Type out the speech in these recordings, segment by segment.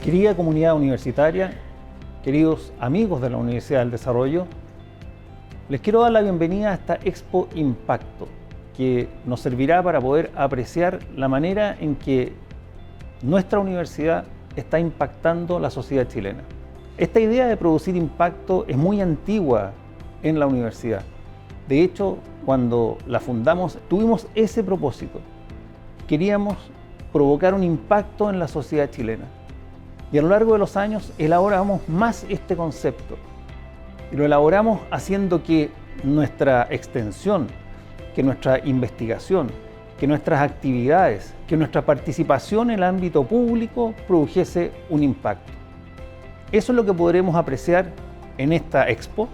Querida comunidad universitaria, queridos amigos de la Universidad del Desarrollo, les quiero dar la bienvenida a esta Expo Impacto, que nos servirá para poder apreciar la manera en que nuestra universidad está impactando la sociedad chilena. Esta idea de producir impacto es muy antigua en la universidad. De hecho, cuando la fundamos, tuvimos ese propósito. Queríamos provocar un impacto en la sociedad chilena. Y a lo largo de los años elaboramos más este concepto. Y lo elaboramos haciendo que nuestra extensión, que nuestra investigación, que nuestras actividades, que nuestra participación en el ámbito público produjese un impacto. Eso es lo que podremos apreciar en esta expo.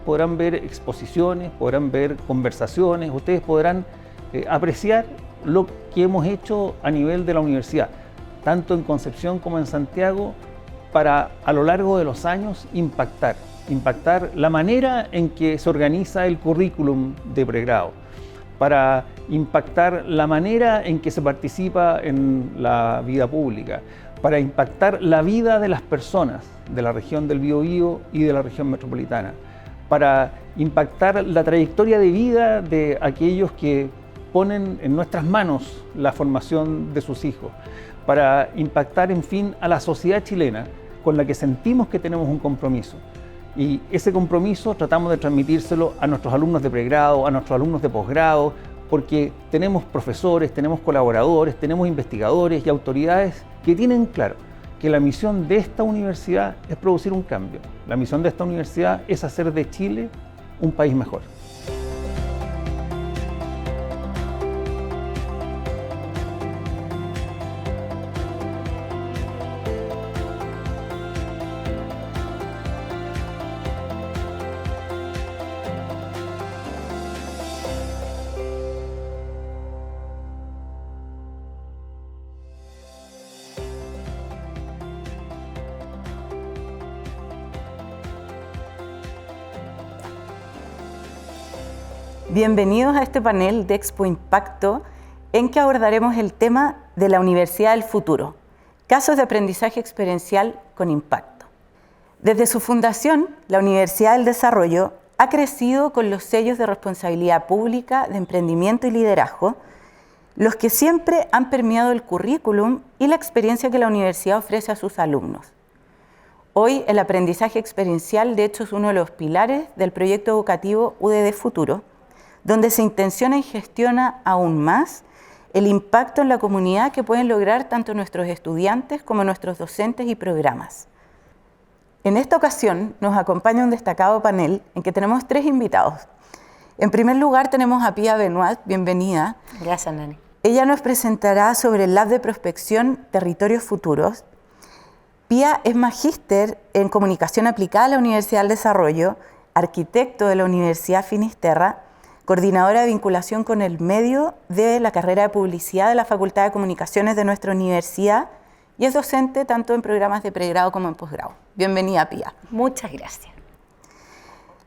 Podrán ver exposiciones, podrán ver conversaciones, ustedes podrán apreciar lo que hemos hecho a nivel de la universidad, tanto en Concepción como en Santiago, para a lo largo de los años impactar la manera en que se organiza el currículum de pregrado, para impactar la manera en que se participa en la vida pública, para impactar la vida de las personas de la región del Biobío y de la región metropolitana, para impactar la trayectoria de vida de aquellos que ponen en nuestras manos la formación de sus hijos, para impactar, en fin, a la sociedad chilena con la que sentimos que tenemos un compromiso. Y ese compromiso tratamos de transmitírselo a nuestros alumnos de pregrado, a nuestros alumnos de posgrado, porque tenemos profesores, tenemos colaboradores, tenemos investigadores y autoridades que tienen claro que la misión de esta universidad es producir un cambio. La misión de esta universidad es hacer de Chile un país mejor. Bienvenidos a este panel de Expo Impacto, en que abordaremos el tema de la Universidad del Futuro, casos de aprendizaje experiencial con impacto. Desde su fundación, la Universidad del Desarrollo ha crecido con los sellos de responsabilidad pública, de emprendimiento y liderazgo, los que siempre han permeado el currículum y la experiencia que la universidad ofrece a sus alumnos. Hoy, el aprendizaje experiencial, de hecho, es uno de los pilares del proyecto educativo UDD Futuro, donde se intenciona y gestiona aún más el impacto en la comunidad que pueden lograr tanto nuestros estudiantes como nuestros docentes y programas. En esta ocasión nos acompaña un destacado panel en que tenemos 3 invitados. En primer lugar tenemos a Pía Benoit, bienvenida. Gracias, Nani. Ella nos presentará sobre el Lab de Prospección Territorios Futuros. Pía es magíster en Comunicación Aplicada a la Universidad del Desarrollo, arquitecto de la Universidad Finisterra, coordinadora de vinculación con el medio de la carrera de publicidad de la Facultad de Comunicaciones de nuestra universidad y es docente tanto en programas de pregrado como en posgrado. Bienvenida, Pía. Muchas gracias.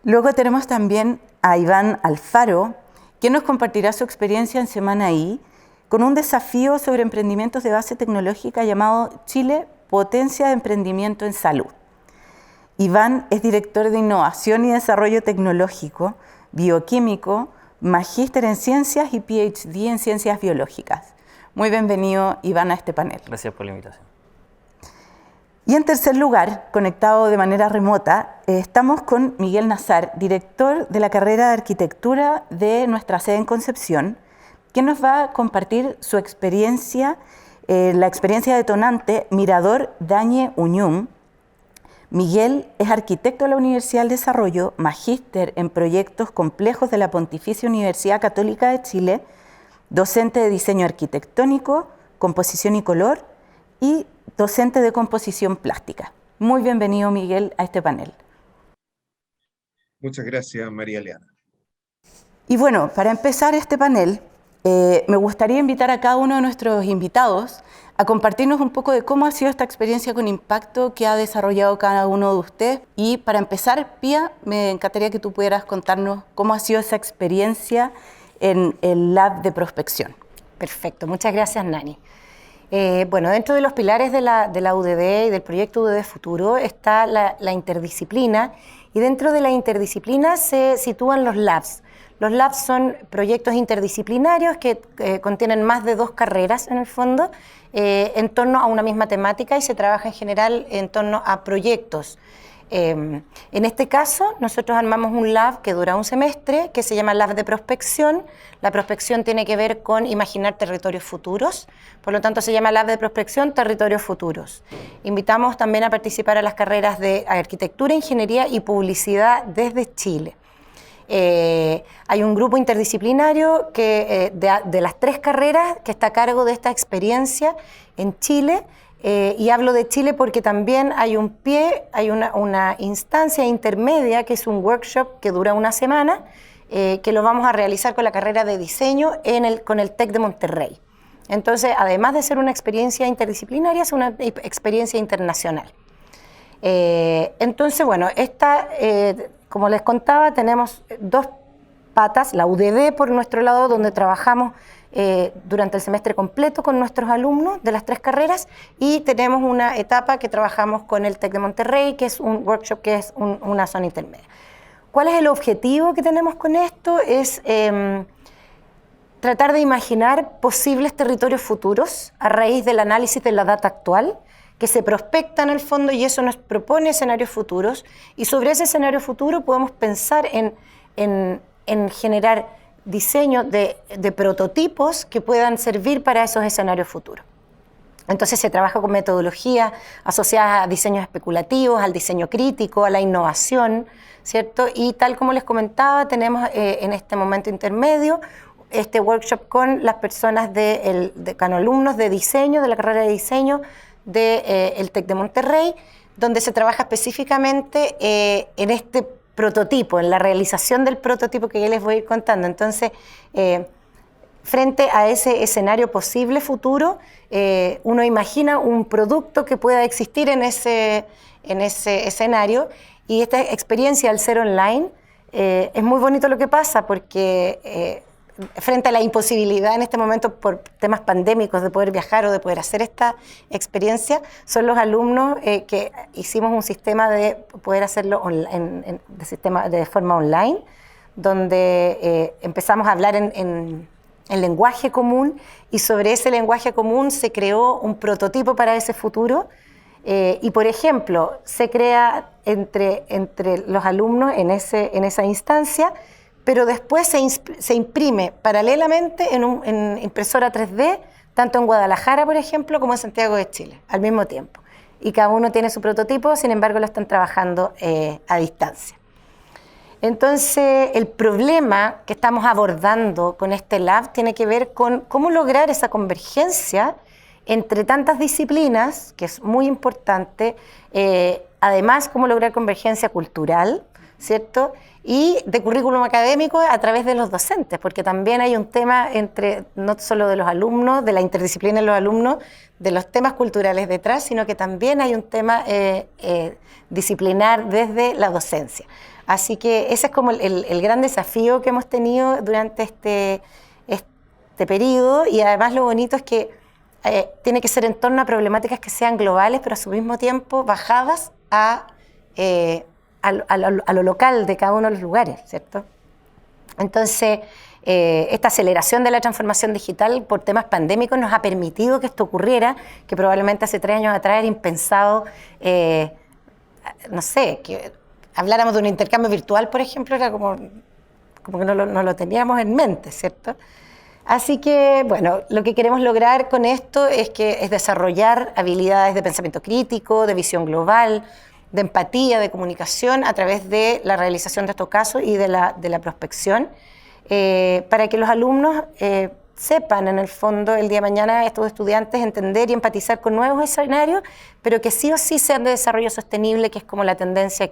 Luego tenemos también a Iván Alfaro, quien nos compartirá su experiencia en Semana I con un desafío sobre emprendimientos de base tecnológica llamado Chile Potencia de Emprendimiento en Salud. Iván es director de Innovación y Desarrollo Tecnológico, bioquímico, magíster en ciencias y PhD en ciencias biológicas. Muy bienvenido, Iván, a este panel. Gracias por la invitación. Y en tercer lugar, conectado de manera remota, estamos con Miguel Nazar, director de la carrera de Arquitectura de nuestra sede en Concepción, quien nos va a compartir su experiencia, la experiencia detonante Mirador Dañe Uñum. Miguel es arquitecto de la Universidad del Desarrollo, magíster en proyectos complejos de la Pontificia Universidad Católica de Chile, docente de diseño arquitectónico, composición y color y docente de composición plástica. Muy bienvenido, Miguel, a este panel. Muchas gracias, María Eliana. Y bueno, para empezar este panel, me gustaría invitar a cada uno de nuestros invitados a compartirnos un poco de cómo ha sido esta experiencia con impacto que ha desarrollado cada uno de ustedes. Y para empezar, Pía, me encantaría que tú pudieras contarnos cómo ha sido esa experiencia en el Lab de Prospección. Perfecto, muchas gracias, Nani. Bueno, dentro de los pilares de la UDD y del proyecto UDD Futuro está la interdisciplina, y dentro de la interdisciplina se sitúan los labs. Los labs son proyectos interdisciplinarios que contienen más de 2 carreras en el fondo, en torno a una misma temática, y se trabaja en general en torno a proyectos. En este caso, nosotros armamos un lab que dura un semestre, que se llama Lab de Prospección. La prospección tiene que ver con imaginar territorios futuros, por lo tanto se llama Lab de Prospección, Territorios Futuros. Invitamos también a participar a las carreras de Arquitectura, Ingeniería y Publicidad desde Chile. Hay un grupo interdisciplinario que, de las 3 carreras que está a cargo de esta experiencia en Chile. Y hablo de Chile porque también hay una instancia intermedia, que es un workshop que dura una semana, que lo vamos a realizar con la carrera de diseño con el TEC de Monterrey. Entonces, además de ser una experiencia interdisciplinaria, es una experiencia internacional. Entonces, bueno, como les contaba, tenemos 2 patas, la UDD por nuestro lado, donde trabajamos durante el semestre completo con nuestros alumnos de las 3 carreras, y tenemos una etapa que trabajamos con el TEC de Monterrey, que es un workshop que es una zona intermedia. ¿Cuál es el objetivo que tenemos con esto? Es tratar de imaginar posibles territorios futuros a raíz del análisis de la data actual, que se prospecta en el fondo, y eso nos propone escenarios futuros, y sobre ese escenario futuro podemos pensar en generar diseño de prototipos que puedan servir para esos escenarios futuros. Entonces se trabaja con metodologías asociadas a diseños especulativos, al diseño crítico, a la innovación, ¿cierto? Y tal como les comentaba, tenemos en este momento intermedio este workshop con las personas con alumnos de diseño, de la carrera de diseño del TEC de Monterrey, donde se trabaja específicamente en este prototipo, en la realización del prototipo que ya les voy a ir contando. Entonces, frente a ese escenario posible futuro, uno imagina un producto que pueda existir en ese escenario, y esta experiencia, al ser online, es muy bonito lo que pasa, porque frente a la imposibilidad en este momento por temas pandémicos de poder viajar o de poder hacer esta experiencia, son los alumnos que hicimos un sistema de poder hacerlo de forma online, donde empezamos a hablar en lenguaje común, y sobre ese lenguaje común se creó un prototipo para ese futuro. Y, por ejemplo, se crea entre los alumnos en esa instancia, pero después se imprime paralelamente en impresora 3D, tanto en Guadalajara, por ejemplo, como en Santiago de Chile, al mismo tiempo. Y cada uno tiene su prototipo, sin embargo lo están trabajando a distancia. Entonces, el problema que estamos abordando con este lab tiene que ver con cómo lograr esa convergencia entre tantas disciplinas, que es muy importante, además cómo lograr convergencia cultural, ¿cierto?, y de currículum académico a través de los docentes, porque también hay un tema no solo de los alumnos, de la interdisciplina de los alumnos, de los temas culturales detrás, sino que también hay un tema disciplinar desde la docencia. Así que ese es como el gran desafío que hemos tenido durante este periodo, y además lo bonito es que tiene que ser en torno a problemáticas que sean globales, pero a su mismo tiempo bajadas a lo local de cada uno de los lugares, ¿cierto? Entonces, esta aceleración de la transformación digital por temas pandémicos nos ha permitido que esto ocurriera, que probablemente hace 3 años atrás era impensado, no sé, que habláramos de un intercambio virtual, por ejemplo, era como que no lo teníamos en mente, ¿cierto? Así que, bueno, lo que queremos lograr con esto es desarrollar habilidades de pensamiento crítico, de visión global, de empatía, de comunicación, a través de la realización de estos casos y de la prospección, para que los alumnos sepan, en el fondo, el día de mañana, estos estudiantes, entender y empatizar con nuevos escenarios, pero que sí o sí sean de desarrollo sostenible, que es como la tendencia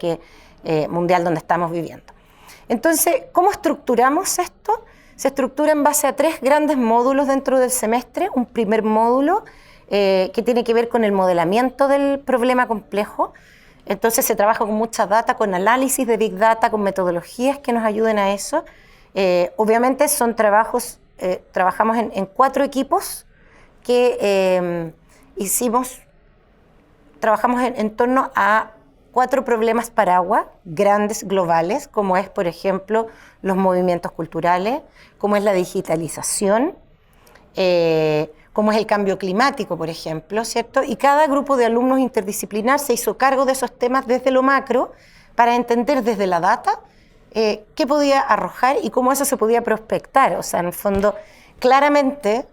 mundial donde estamos viviendo. Entonces, ¿cómo estructuramos esto? Se estructura en base a 3 grandes módulos dentro del semestre. Un primer módulo que tiene que ver con el modelamiento del problema complejo. Entonces se trabaja con mucha data, con análisis de Big Data, con metodologías que nos ayuden a eso. Obviamente son trabajamos en 4 equipos que trabajamos en torno a 4 problemas paraguas grandes, globales, como es, por ejemplo, los movimientos culturales, como es la digitalización, como es el cambio climático, por ejemplo, ¿cierto? Y cada grupo de alumnos interdisciplinar se hizo cargo de esos temas desde lo macro para entender desde la data qué podía arrojar y cómo eso se podía prospectar. O sea, en el fondo, claramente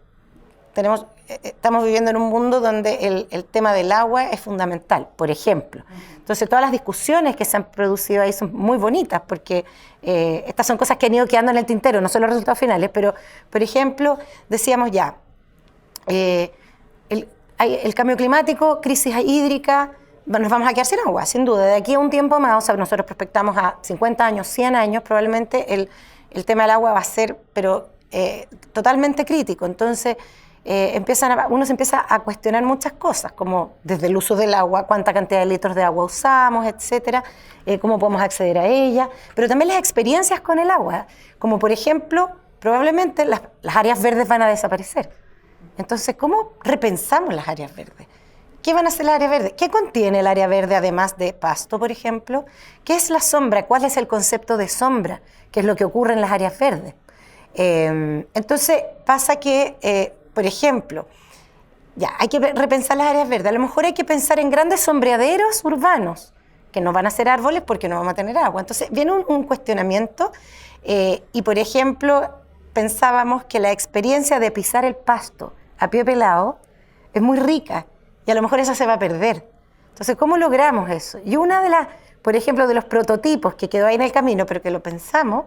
estamos viviendo en un mundo donde el tema del agua es fundamental, por ejemplo. Entonces, todas las discusiones que se han producido ahí son muy bonitas, porque estas son cosas que han ido quedando en el tintero, no son los resultados finales, pero, por ejemplo, decíamos ya, el cambio climático, crisis hídrica, nos vamos a quedar sin agua, sin duda. De aquí a un tiempo más, o sea, nosotros prospectamos a 50 años, 100 años, probablemente el tema del agua va a ser, pero totalmente crítico. Entonces, uno se empieza a cuestionar muchas cosas, como desde el uso del agua, cuánta cantidad de litros de agua usamos, etcétera, cómo podemos acceder a ella, pero también las experiencias con el agua, como por ejemplo, probablemente las áreas verdes van a desaparecer. Entonces, ¿cómo repensamos las áreas verdes? ¿Qué van a hacer las áreas verdes? ¿Qué contiene el área verde además de pasto, por ejemplo? ¿Qué es la sombra? ¿Cuál es el concepto de sombra? ¿Qué es lo que ocurre en las áreas verdes? Entonces, pasa que, por ejemplo, ya hay que repensar las áreas verdes. A lo mejor hay que pensar en grandes sombreaderos urbanos, que no van a ser árboles porque no vamos a tener agua. Entonces, viene un cuestionamiento y, por ejemplo, pensábamos que la experiencia de pisar el pasto a pie pelado es muy rica y a lo mejor eso se va a perder. Entonces, ¿cómo logramos eso? Y una de las, por ejemplo, de los prototipos que quedó ahí en el camino, pero que lo pensamos,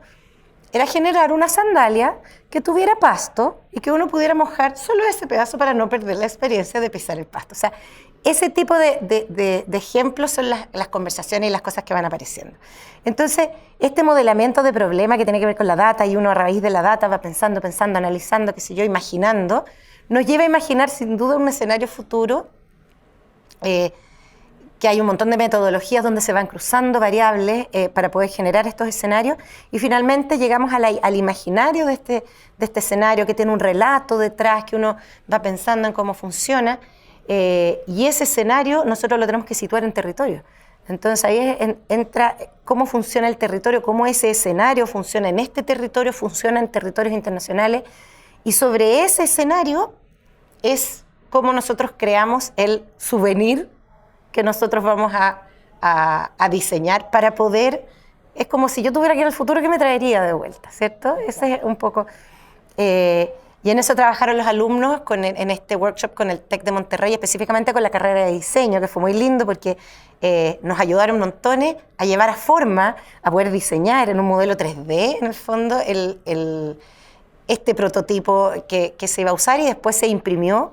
era generar una sandalia que tuviera pasto y que uno pudiera mojar solo ese pedazo para no perder la experiencia de pisar el pasto. O sea, ese tipo de ejemplos son las conversaciones y las cosas que van apareciendo. Entonces, este modelamiento de problema que tiene que ver con la data, y uno a raíz de la data va pensando, analizando, qué sé yo, imaginando, nos lleva a imaginar sin duda un escenario futuro que hay un montón de metodologías donde se van cruzando variables para poder generar estos escenarios, y finalmente llegamos al imaginario de este escenario que tiene un relato detrás, que uno va pensando en cómo funciona, y ese escenario nosotros lo tenemos que situar en territorio. Entonces ahí entra cómo funciona el territorio, cómo ese escenario funciona en este territorio, funciona en territorios internacionales, y sobre ese escenario es cómo nosotros creamos el souvenir que nosotros vamos a diseñar para poder, es como si yo tuviera que ir al futuro, ¿qué me traería de vuelta? ¿Cierto? Ese es un poco, y en eso trabajaron los alumnos en este workshop con el TEC de Monterrey, específicamente con la carrera de diseño, que fue muy lindo porque nos ayudaron montones a llevar a forma, a poder diseñar en un modelo 3D, en el fondo, este prototipo que se iba a usar, y después se imprimió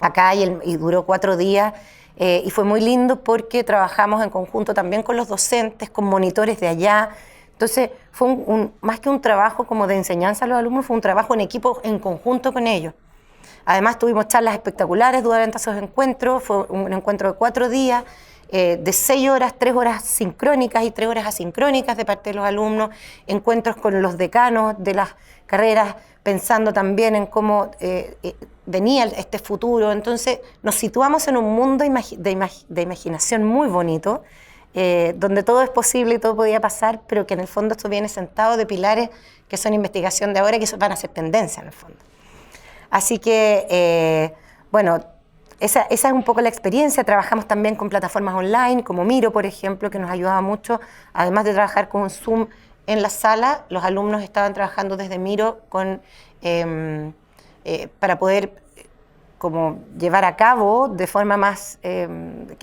acá y duró 4 días. Y fue muy lindo porque trabajamos en conjunto también con los docentes, con monitores de allá. Entonces, fue más que un trabajo como de enseñanza a los alumnos, fue un trabajo en equipo, en conjunto con ellos. Además, tuvimos charlas espectaculares durante esos encuentros. Fue un encuentro de 4 días, de 6 horas, 3 horas sincrónicas y 3 horas asincrónicas de parte de los alumnos, encuentros con los decanos de las carreras, pensando también en cómo venía este futuro. Entonces nos situamos en un mundo de imaginación muy bonito, donde todo es posible y todo podía pasar, pero que en el fondo esto viene sentado de pilares que son investigación de ahora y que van a ser tendencia en el fondo. Así que, bueno, esa es un poco la experiencia. Trabajamos también con plataformas online, como Miro, por ejemplo, que nos ayudaba mucho. Además de trabajar con Zoom en la sala, los alumnos estaban trabajando desde Miro para poder como llevar a cabo de forma más,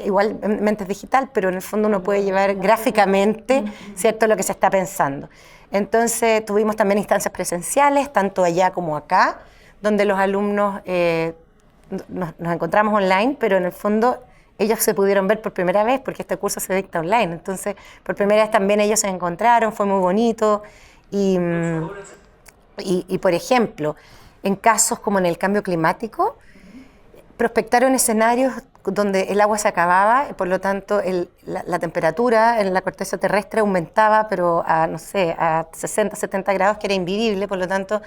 igualmente es digital, pero en el fondo uno puede llevar gráficamente, ¿cierto?, lo que se está pensando. Entonces tuvimos también instancias presenciales, tanto allá como acá, donde los alumnos nos encontramos online, pero en el fondo ellos se pudieron ver por primera vez porque este curso se dicta online. Entonces, por primera vez también ellos se encontraron, fue muy bonito. Y por ejemplo, en casos como en el cambio climático, prospectaron escenarios donde el agua se acababa, y por lo tanto la temperatura en la corteza terrestre aumentaba, pero a 60, 70 grados, que era invivible. Por lo tanto,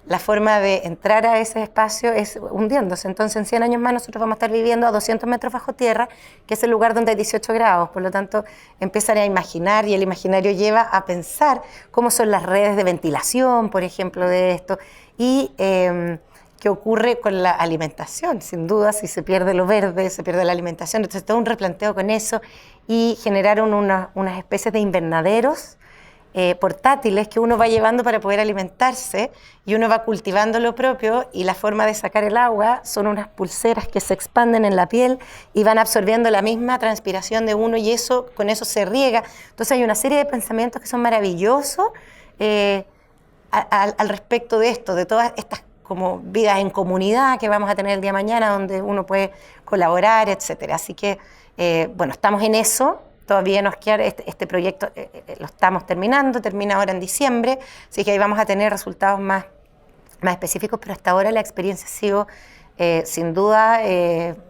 la forma de entrar a ese espacio es hundiéndose. Entonces, en 100 años más nosotros vamos a estar viviendo a 200 metros bajo tierra, que es el lugar donde hay 18 grados. Por lo tanto, empiezan a imaginar, y el imaginario lleva a pensar cómo son las redes de ventilación, por ejemplo, de esto, y qué ocurre con la alimentación. Sin duda, si se pierde lo verde, se pierde la alimentación. Entonces, todo un replanteo con eso, y generaron unas especies de invernaderos portátiles que uno va llevando para poder alimentarse, y uno va cultivando lo propio, y la forma de sacar el agua son unas pulseras que se expanden en la piel y van absorbiendo la misma transpiración de uno, y con eso se riega. Entonces hay una serie de pensamientos que son maravillosos al respecto de esto, de todas estas como vidas en comunidad que vamos a tener el día de mañana, donde uno puede colaborar, etcétera. Así que, bueno, estamos en eso. Todavía nos queda este proyecto, lo estamos terminando, termina ahora en diciembre, así que ahí vamos a tener resultados más específicos, pero hasta ahora la experiencia ha sido sin duda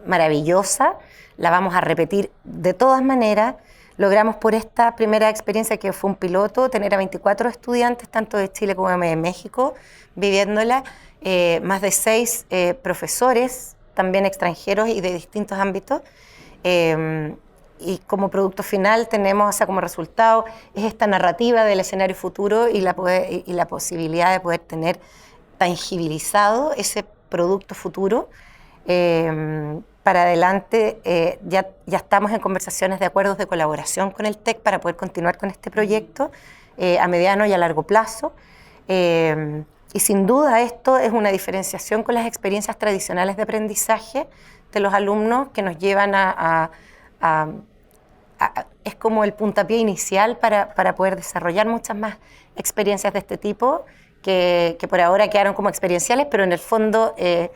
maravillosa. La vamos a repetir de todas maneras. Logramos por esta primera experiencia, que fue un piloto, tener a 24 estudiantes, tanto de Chile como de México, viviéndola, más de 6 profesores, también extranjeros y de distintos ámbitos. Y como producto final tenemos, o sea, como resultado, es esta narrativa del escenario futuro y la posibilidad de poder tener tangibilizado ese producto futuro. Para adelante ya estamos en conversaciones de acuerdos de colaboración con el TEC para poder continuar con este proyecto a mediano y a largo plazo. Y sin duda esto es una diferenciación con las experiencias tradicionales de aprendizaje de los alumnos, que nos llevan es como el puntapié inicial para poder desarrollar muchas más experiencias de este tipo, que por ahora quedaron como experienciales, pero en el fondo es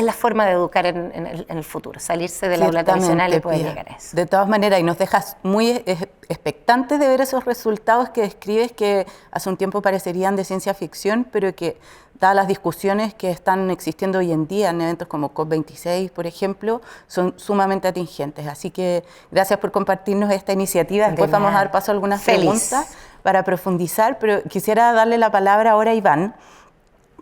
la forma de educar en el futuro, salirse del aula tradicional y poder llegar a eso. De todas maneras, y nos dejas muy expectantes de ver esos resultados que describes, que hace un tiempo parecerían de ciencia ficción, pero que, dadas las discusiones que están existiendo hoy en día en eventos como COP26, por ejemplo, son sumamente atingentes. Así que gracias por compartirnos esta iniciativa. Después vamos a dar paso a algunas preguntas para profundizar, pero quisiera darle la palabra ahora a Iván,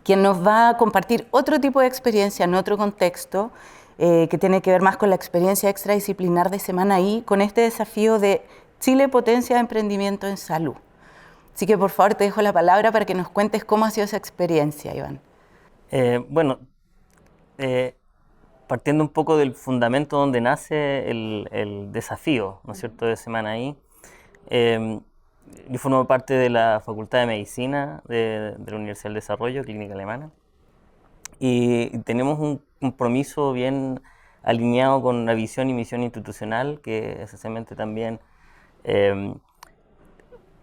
quien nos va a compartir otro tipo de experiencia en otro contexto, que tiene que ver más con la experiencia extradisciplinar de Semana I, con este desafío de Chile Potencia de Emprendimiento en Salud. Así que por favor te dejo la palabra para que nos cuentes cómo ha sido esa experiencia, Iván. Partiendo un poco del fundamento donde nace el desafío, ¿no es cierto?, de Semana I. Yo formo parte de la Facultad de Medicina de la Universidad del Desarrollo, Clínica Alemana, y tenemos un compromiso bien alineado con una visión y misión institucional, que esencialmente también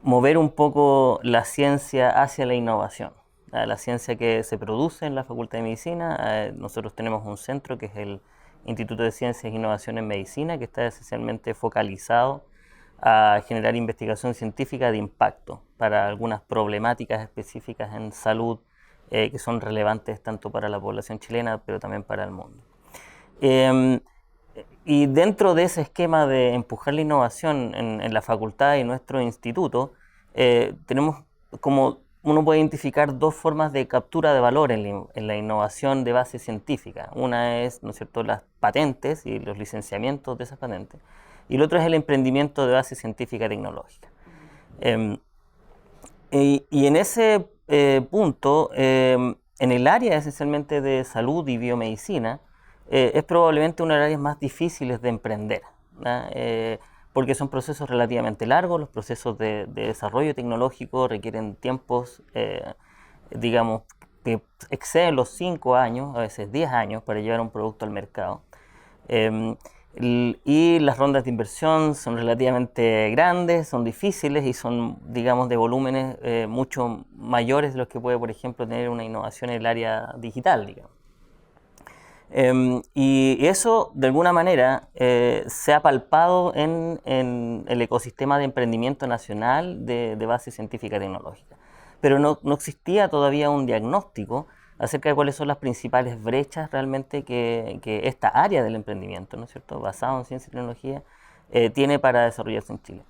mover un poco la ciencia hacia la innovación. La ciencia que se produce en la Facultad de Medicina, nosotros tenemos un centro que es el Instituto de Ciencias e Innovación en Medicina, que está esencialmente focalizado a generar investigación científica de impacto para algunas problemáticas específicas en salud que son relevantes tanto para la población chilena, pero también para el mundo. Y dentro de ese esquema de empujar la innovación en la facultad y nuestro instituto, tenemos como uno puede identificar dos formas de captura de valor en la innovación de base científica. Una es, ¿no es cierto?, las patentes y los licenciamientos de esas patentes. Y el otro es el emprendimiento de base científica y tecnológica. Y en ese punto, en el área esencialmente de salud y biomedicina, es probablemente una de las áreas más difíciles de emprender, ¿no? Porque son procesos relativamente largos. Los procesos de desarrollo tecnológico requieren tiempos, digamos, que exceden los 5 años, a veces 10 años, para llevar un producto al mercado. Y las rondas de inversión son relativamente grandes, son difíciles y son, digamos, de volúmenes mucho mayores de los que puede, por ejemplo, tener una innovación en el área digital, digamos. Y eso, de alguna manera, se ha palpado en el ecosistema de emprendimiento nacional de base científica y tecnológica. Pero no existía todavía un diagnóstico acerca de cuáles son las principales brechas realmente que esta área del emprendimiento, ¿no es cierto?, basado en ciencia y tecnología, tiene para desarrollarse en Chile.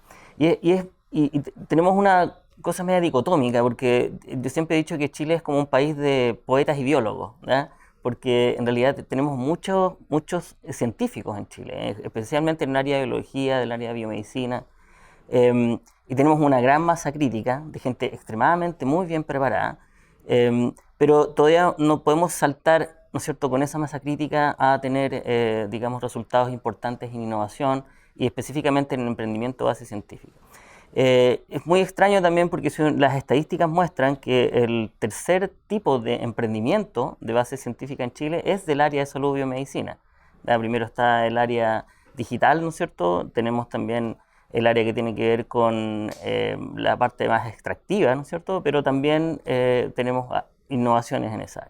Y tenemos una cosa media dicotómica, porque yo siempre he dicho que Chile es como un país de poetas y biólogos, ¿ya? Porque en realidad tenemos muchos científicos en Chile, especialmente en el área de biología, del área de biomedicina, y tenemos una gran masa crítica de gente extremadamente muy bien preparada, pero todavía no podemos saltar, ¿no es cierto?, con esa masa crítica a tener, digamos, resultados importantes en innovación y específicamente en el emprendimiento base científica. Es muy extraño también porque las estadísticas muestran que el tercer tipo de emprendimiento de base científica en Chile es del área de salud y biomedicina. Primero está el área digital, ¿no es cierto? Tenemos también el área que tiene que ver con la parte más extractiva, ¿no es cierto? Pero también tenemos innovaciones en esa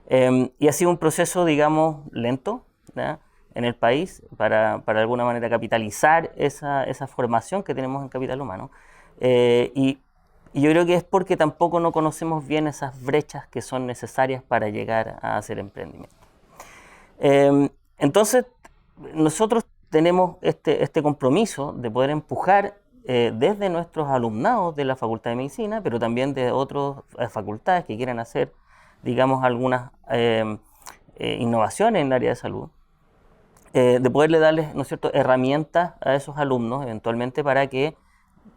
área. Y ha sido un proceso, digamos, lento, ¿ya?, en el país para de alguna manera capitalizar esa formación que tenemos en capital humano. Y yo creo que es porque tampoco no conocemos bien esas brechas que son necesarias para llegar a hacer emprendimiento. Entonces, nosotros tenemos este compromiso de poder empujar desde nuestros alumnados de la Facultad de Medicina, pero también de otras facultades que quieran hacer, digamos, algunas innovaciones en el área de salud, de poderle darles, ¿no es cierto?, herramientas a esos alumnos eventualmente para que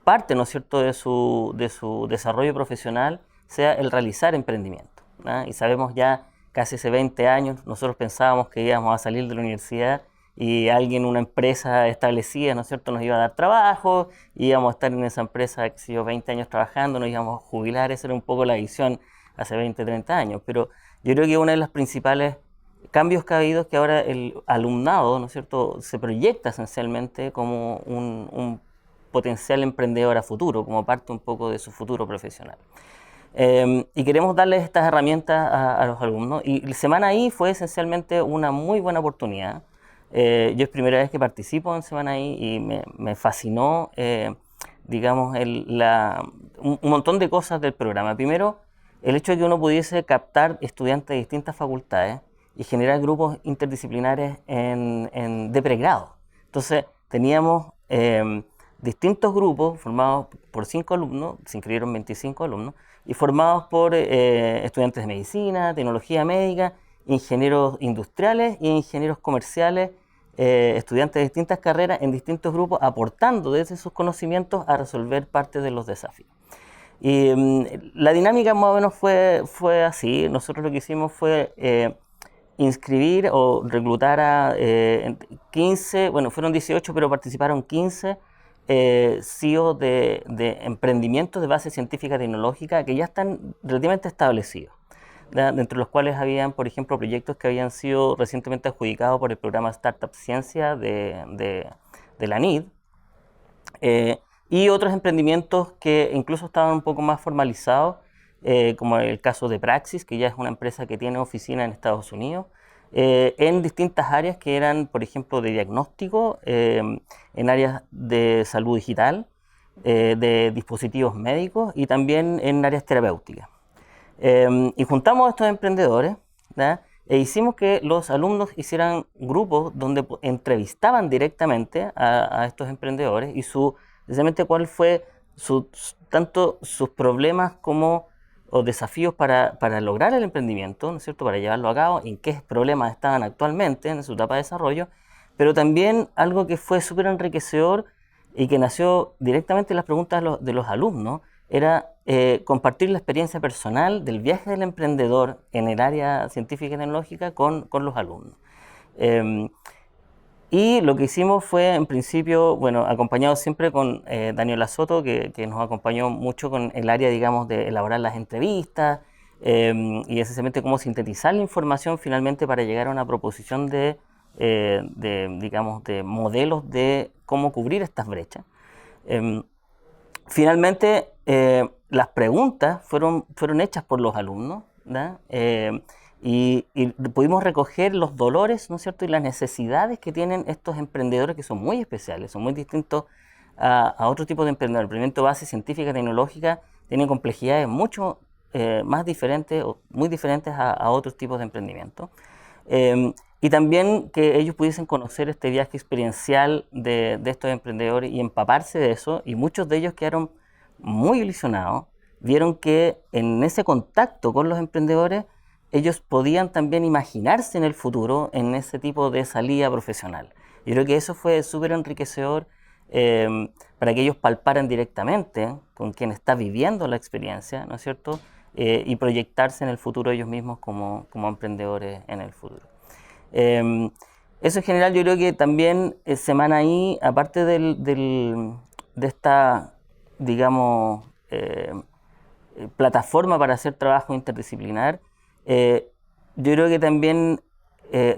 parte, ¿no es cierto?, de su desarrollo profesional sea el realizar emprendimiento, ¿no? Y sabemos ya, casi hace 20 años, nosotros pensábamos que íbamos a salir de la universidad y alguien, una empresa establecida, ¿no es cierto?, nos iba a dar trabajo, íbamos a estar en esa empresa, que sé yo, 20 años trabajando, nos íbamos a jubilar. Esa era un poco la visión hace 20, 30 años. Pero yo creo que una de las principales cambios que ha habido es que ahora el alumnado, ¿no es cierto?, se proyecta esencialmente como un potencial emprendedor a futuro, como parte un poco de su futuro profesional. Y queremos darles estas herramientas a los alumnos. Y la Semana I fue esencialmente una muy buena oportunidad. Yo es primera vez que participo en Semana I y me fascinó, digamos, un montón de cosas del programa. Primero, el hecho de que uno pudiese captar estudiantes de distintas facultades y generar grupos interdisciplinares de pregrado. Entonces, teníamos distintos grupos formados por 5 alumnos, se inscribieron 25 alumnos, y formados por estudiantes de medicina, tecnología médica, ingenieros industriales e ingenieros comerciales, estudiantes de distintas carreras en distintos grupos, aportando desde sus conocimientos a resolver parte de los desafíos. Y la dinámica más o menos fue así. Nosotros lo que hicimos fue inscribir o reclutar a 15, bueno, fueron 18, pero participaron 15 CEOs de emprendimientos de base científica tecnológica que ya están relativamente establecidos, ¿verdad?, dentro de los cuales habían, por ejemplo, proyectos que habían sido recientemente adjudicados por el programa Startup Ciencia de la NID, y otros emprendimientos que incluso estaban un poco más formalizados, como el caso de Praxis, que ya es una empresa que tiene oficina en Estados Unidos, en distintas áreas que eran, por ejemplo, de diagnóstico, en áreas de salud digital, de dispositivos médicos y también en áreas terapéuticas. Y juntamos a estos emprendedores, ¿verdad?, e hicimos que los alumnos hicieran grupos donde entrevistaban directamente a estos emprendedores y precisamente cuál fue tanto sus problemas como o desafíos para lograr el emprendimiento, ¿no es cierto?, para llevarlo a cabo, en qué problemas estaban actualmente en su etapa de desarrollo, pero también algo que fue súper enriquecedor y que nació directamente en las preguntas de los alumnos, era compartir la experiencia personal del viaje del emprendedor en el área científica y tecnológica con los alumnos. Y lo que hicimos fue, en principio, bueno, acompañado siempre con Daniela Soto, que nos acompañó mucho con el área, digamos, de elaborar las entrevistas y esencialmente cómo sintetizar la información finalmente para llegar a una proposición digamos, de modelos de cómo cubrir estas brechas. Finalmente, las preguntas fueron hechas por los alumnos, ¿verdad? Y pudimos recoger los dolores, ¿no es cierto?, y las necesidades que tienen estos emprendedores que son muy especiales, son muy distintos a otro tipo de emprendedores. El emprendimiento base científica y tecnológica tiene complejidades mucho más diferentes o muy diferentes a otros tipos de emprendimiento. Y también que ellos pudiesen conocer este viaje experiencial de estos emprendedores y empaparse de eso, y muchos de ellos quedaron muy ilusionados, vieron que en ese contacto con los emprendedores, ellos podían también imaginarse en el futuro en ese tipo de salida profesional. Yo creo que eso fue súper enriquecedor para que ellos palparan directamente con quien está viviendo la experiencia, ¿no es cierto? Y proyectarse en el futuro ellos mismos como emprendedores en el futuro. Eso en general yo creo que también Semana I, aparte de esta, digamos, plataforma para hacer trabajo interdisciplinar, yo creo que también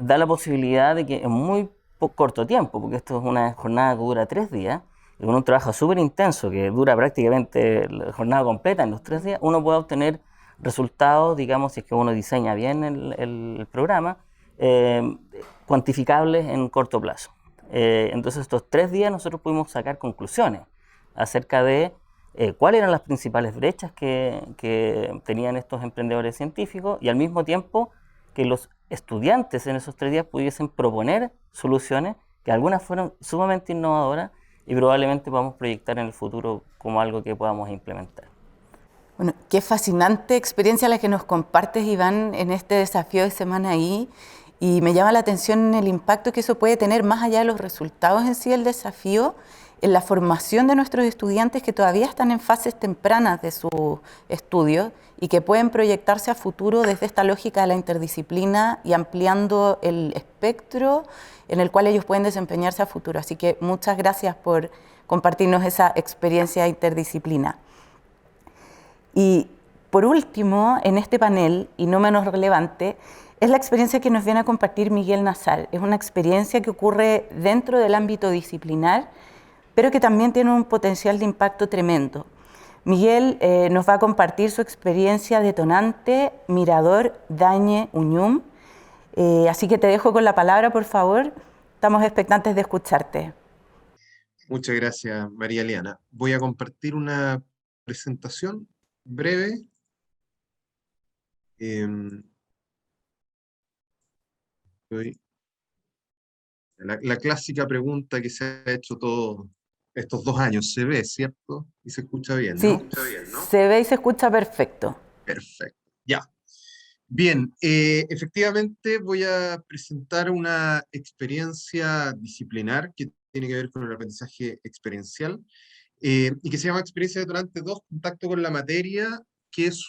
da la posibilidad de que en muy corto tiempo, porque esto es una jornada que dura 3 días, y con un trabajo súper intenso que dura prácticamente la jornada completa en los 3 días, uno puede obtener resultados, digamos, si es que uno diseña bien el programa, eh, cuantificables en corto plazo. Entonces estos 3 días nosotros pudimos sacar conclusiones acerca de cuáles eran las principales brechas que tenían estos emprendedores científicos y al mismo tiempo que los estudiantes en esos 3 días pudiesen proponer soluciones que algunas fueron sumamente innovadoras y probablemente podamos proyectar en el futuro como algo que podamos implementar. Bueno, qué fascinante experiencia la que nos compartes, Iván, en este desafío de Semana I, y me llama la atención el impacto que eso puede tener más allá de los resultados en sí del desafío, en la formación de nuestros estudiantes que todavía están en fases tempranas de sus estudios y que pueden proyectarse a futuro desde esta lógica de la interdisciplina y ampliando el espectro en el cual ellos pueden desempeñarse a futuro. Así que muchas gracias por compartirnos esa experiencia interdisciplina. Y por último, en este panel, y no menos relevante, es la experiencia que nos viene a compartir Miguel Nazar. Es una experiencia que ocurre dentro del ámbito disciplinar, pero que también tiene un potencial de impacto tremendo. Miguel nos va a compartir su experiencia detonante Mirador Dañe Uñum. Así que te dejo con la palabra, por favor. Estamos expectantes de escucharte. Muchas gracias, María Eliana. Voy a compartir una presentación breve. La clásica pregunta que se ha hecho todos estos 2 años, ¿se ve, cierto? Y se escucha bien, Sí, ¿no? se ve y se escucha perfecto. Perfecto, ya. Bien, efectivamente voy a presentar una experiencia disciplinar que tiene que ver con el aprendizaje experiencial y que se llama Experiencia Detonante 2, Contacto con la Materia, que es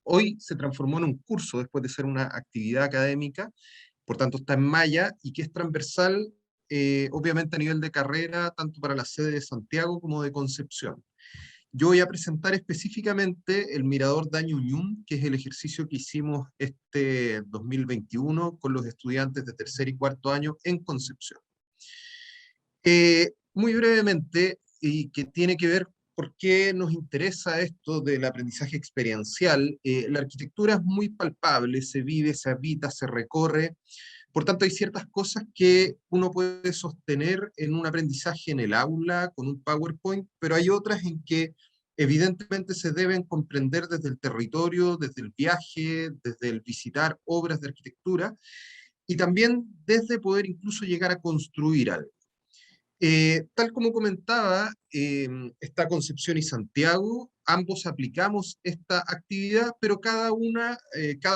hoy se transformó en un curso después de ser una actividad académica, por tanto está en malla y que es transversal, obviamente a nivel de carrera, tanto para la sede de Santiago como de Concepción. Yo voy a presentar específicamente el Mirador Daño Uñum, que es el ejercicio que hicimos este 2021 con los estudiantes de 3er y 4.er año en Concepción. Muy brevemente, y que tiene que ver por qué nos interesa esto del aprendizaje experiencial, la arquitectura es muy palpable, se vive, se habita, se recorre. Por tanto, hay ciertas cosas que uno puede sostener en un aprendizaje en el aula, con un PowerPoint, pero hay otras en que evidentemente se deben comprender desde el territorio, desde el viaje, desde el visitar obras de arquitectura, y también desde poder incluso llegar a construir algo. Tal como comentaba, está Concepción y Santiago, ambos aplicamos esta actividad, pero cada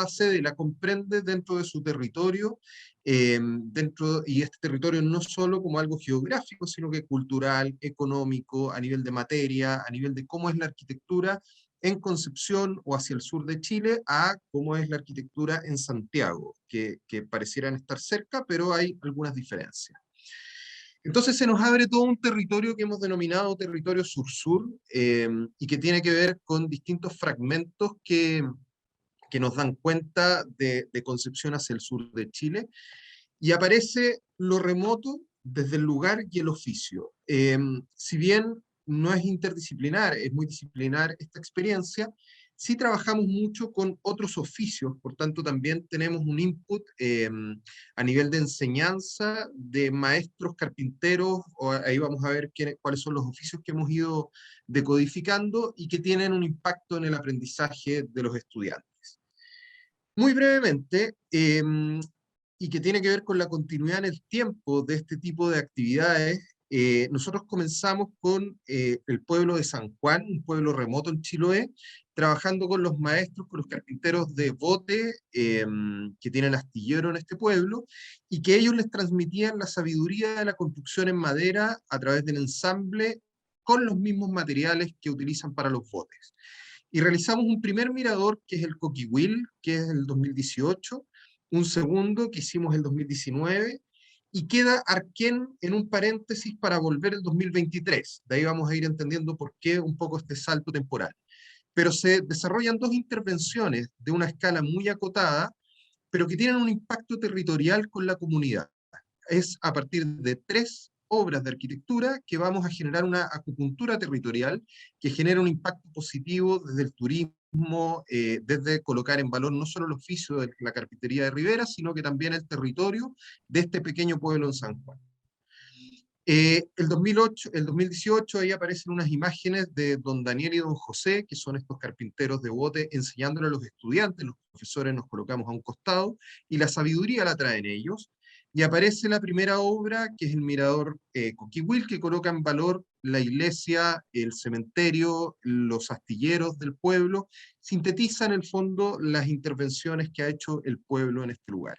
sede la comprende dentro de su territorio, y este territorio no solo como algo geográfico, sino que cultural, económico, a nivel de materia, a nivel de cómo es la arquitectura en Concepción o hacia el sur de Chile, a cómo es la arquitectura en Santiago, que parecieran estar cerca, pero hay algunas diferencias. Entonces se nos abre todo un territorio que hemos denominado territorio sur-sur y que tiene que ver con distintos fragmentos que nos dan cuenta de Concepción hacia el sur de Chile, y aparece lo remoto desde el lugar y el oficio. Si bien no es interdisciplinar, es muy disciplinar esta experiencia, sí trabajamos mucho con otros oficios, por tanto también tenemos un input a nivel de enseñanza de maestros carpinteros, ahí vamos a ver cuáles son los oficios que hemos ido decodificando y que tienen un impacto en el aprendizaje de los estudiantes. Muy brevemente, y que tiene que ver con la continuidad en el tiempo de este tipo de actividades, nosotros comenzamos con el pueblo de San Juan, un pueblo remoto en Chiloé, trabajando con los maestros, con los carpinteros de bote que tienen astillero en este pueblo, y que ellos les transmitían la sabiduría de la construcción en madera a través del ensamble con los mismos materiales que utilizan para los botes. Y realizamos un primer mirador, que es el Coquihuil, que es el 2018, un segundo que hicimos el 2019, y queda Arquén en un paréntesis para volver el 2023. De ahí vamos a ir entendiendo por qué un poco este salto temporal. Pero se desarrollan dos intervenciones de una escala muy acotada, pero que tienen un impacto territorial con la comunidad. Es a partir de 3 obras de arquitectura que vamos a generar una acupuntura territorial que genera un impacto positivo desde el turismo, desde colocar en valor no solo el oficio de la carpintería de Rivera, sino que también el territorio de este pequeño pueblo en San Juan. El 2018, ahí aparecen unas imágenes de don Daniel y don José, que son estos carpinteros de bote, enseñándole a los estudiantes, los profesores nos colocamos a un costado, y la sabiduría la traen ellos. Y aparece la primera obra, que es el mirador Coquihuil, que coloca en valor la iglesia, el cementerio, los astilleros del pueblo, sintetiza en el fondo las intervenciones que ha hecho el pueblo en este lugar.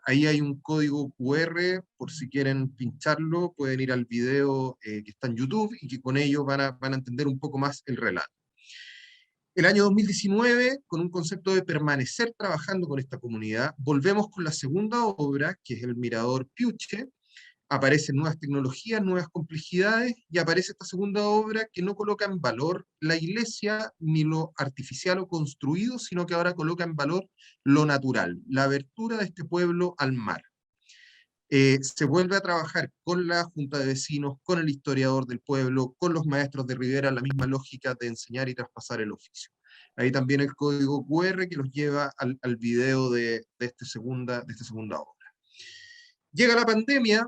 Ahí hay un código QR, por si quieren pincharlo, pueden ir al video que está en YouTube, y que con ello van a entender un poco más el relato. El año 2019, con un concepto de permanecer trabajando con esta comunidad, volvemos con la segunda obra, que es el Mirador Piuche. Aparecen nuevas tecnologías, nuevas complejidades, y aparece esta segunda obra que no coloca en valor la iglesia ni lo artificial o construido, sino que ahora coloca en valor lo natural, la abertura de este pueblo al mar. Se vuelve a trabajar con la junta de vecinos, con el historiador del pueblo, con los maestros de Rivera, la misma lógica de enseñar y traspasar el oficio. Ahí también el código QR que los lleva al video de esta segunda obra. Llega la pandemia,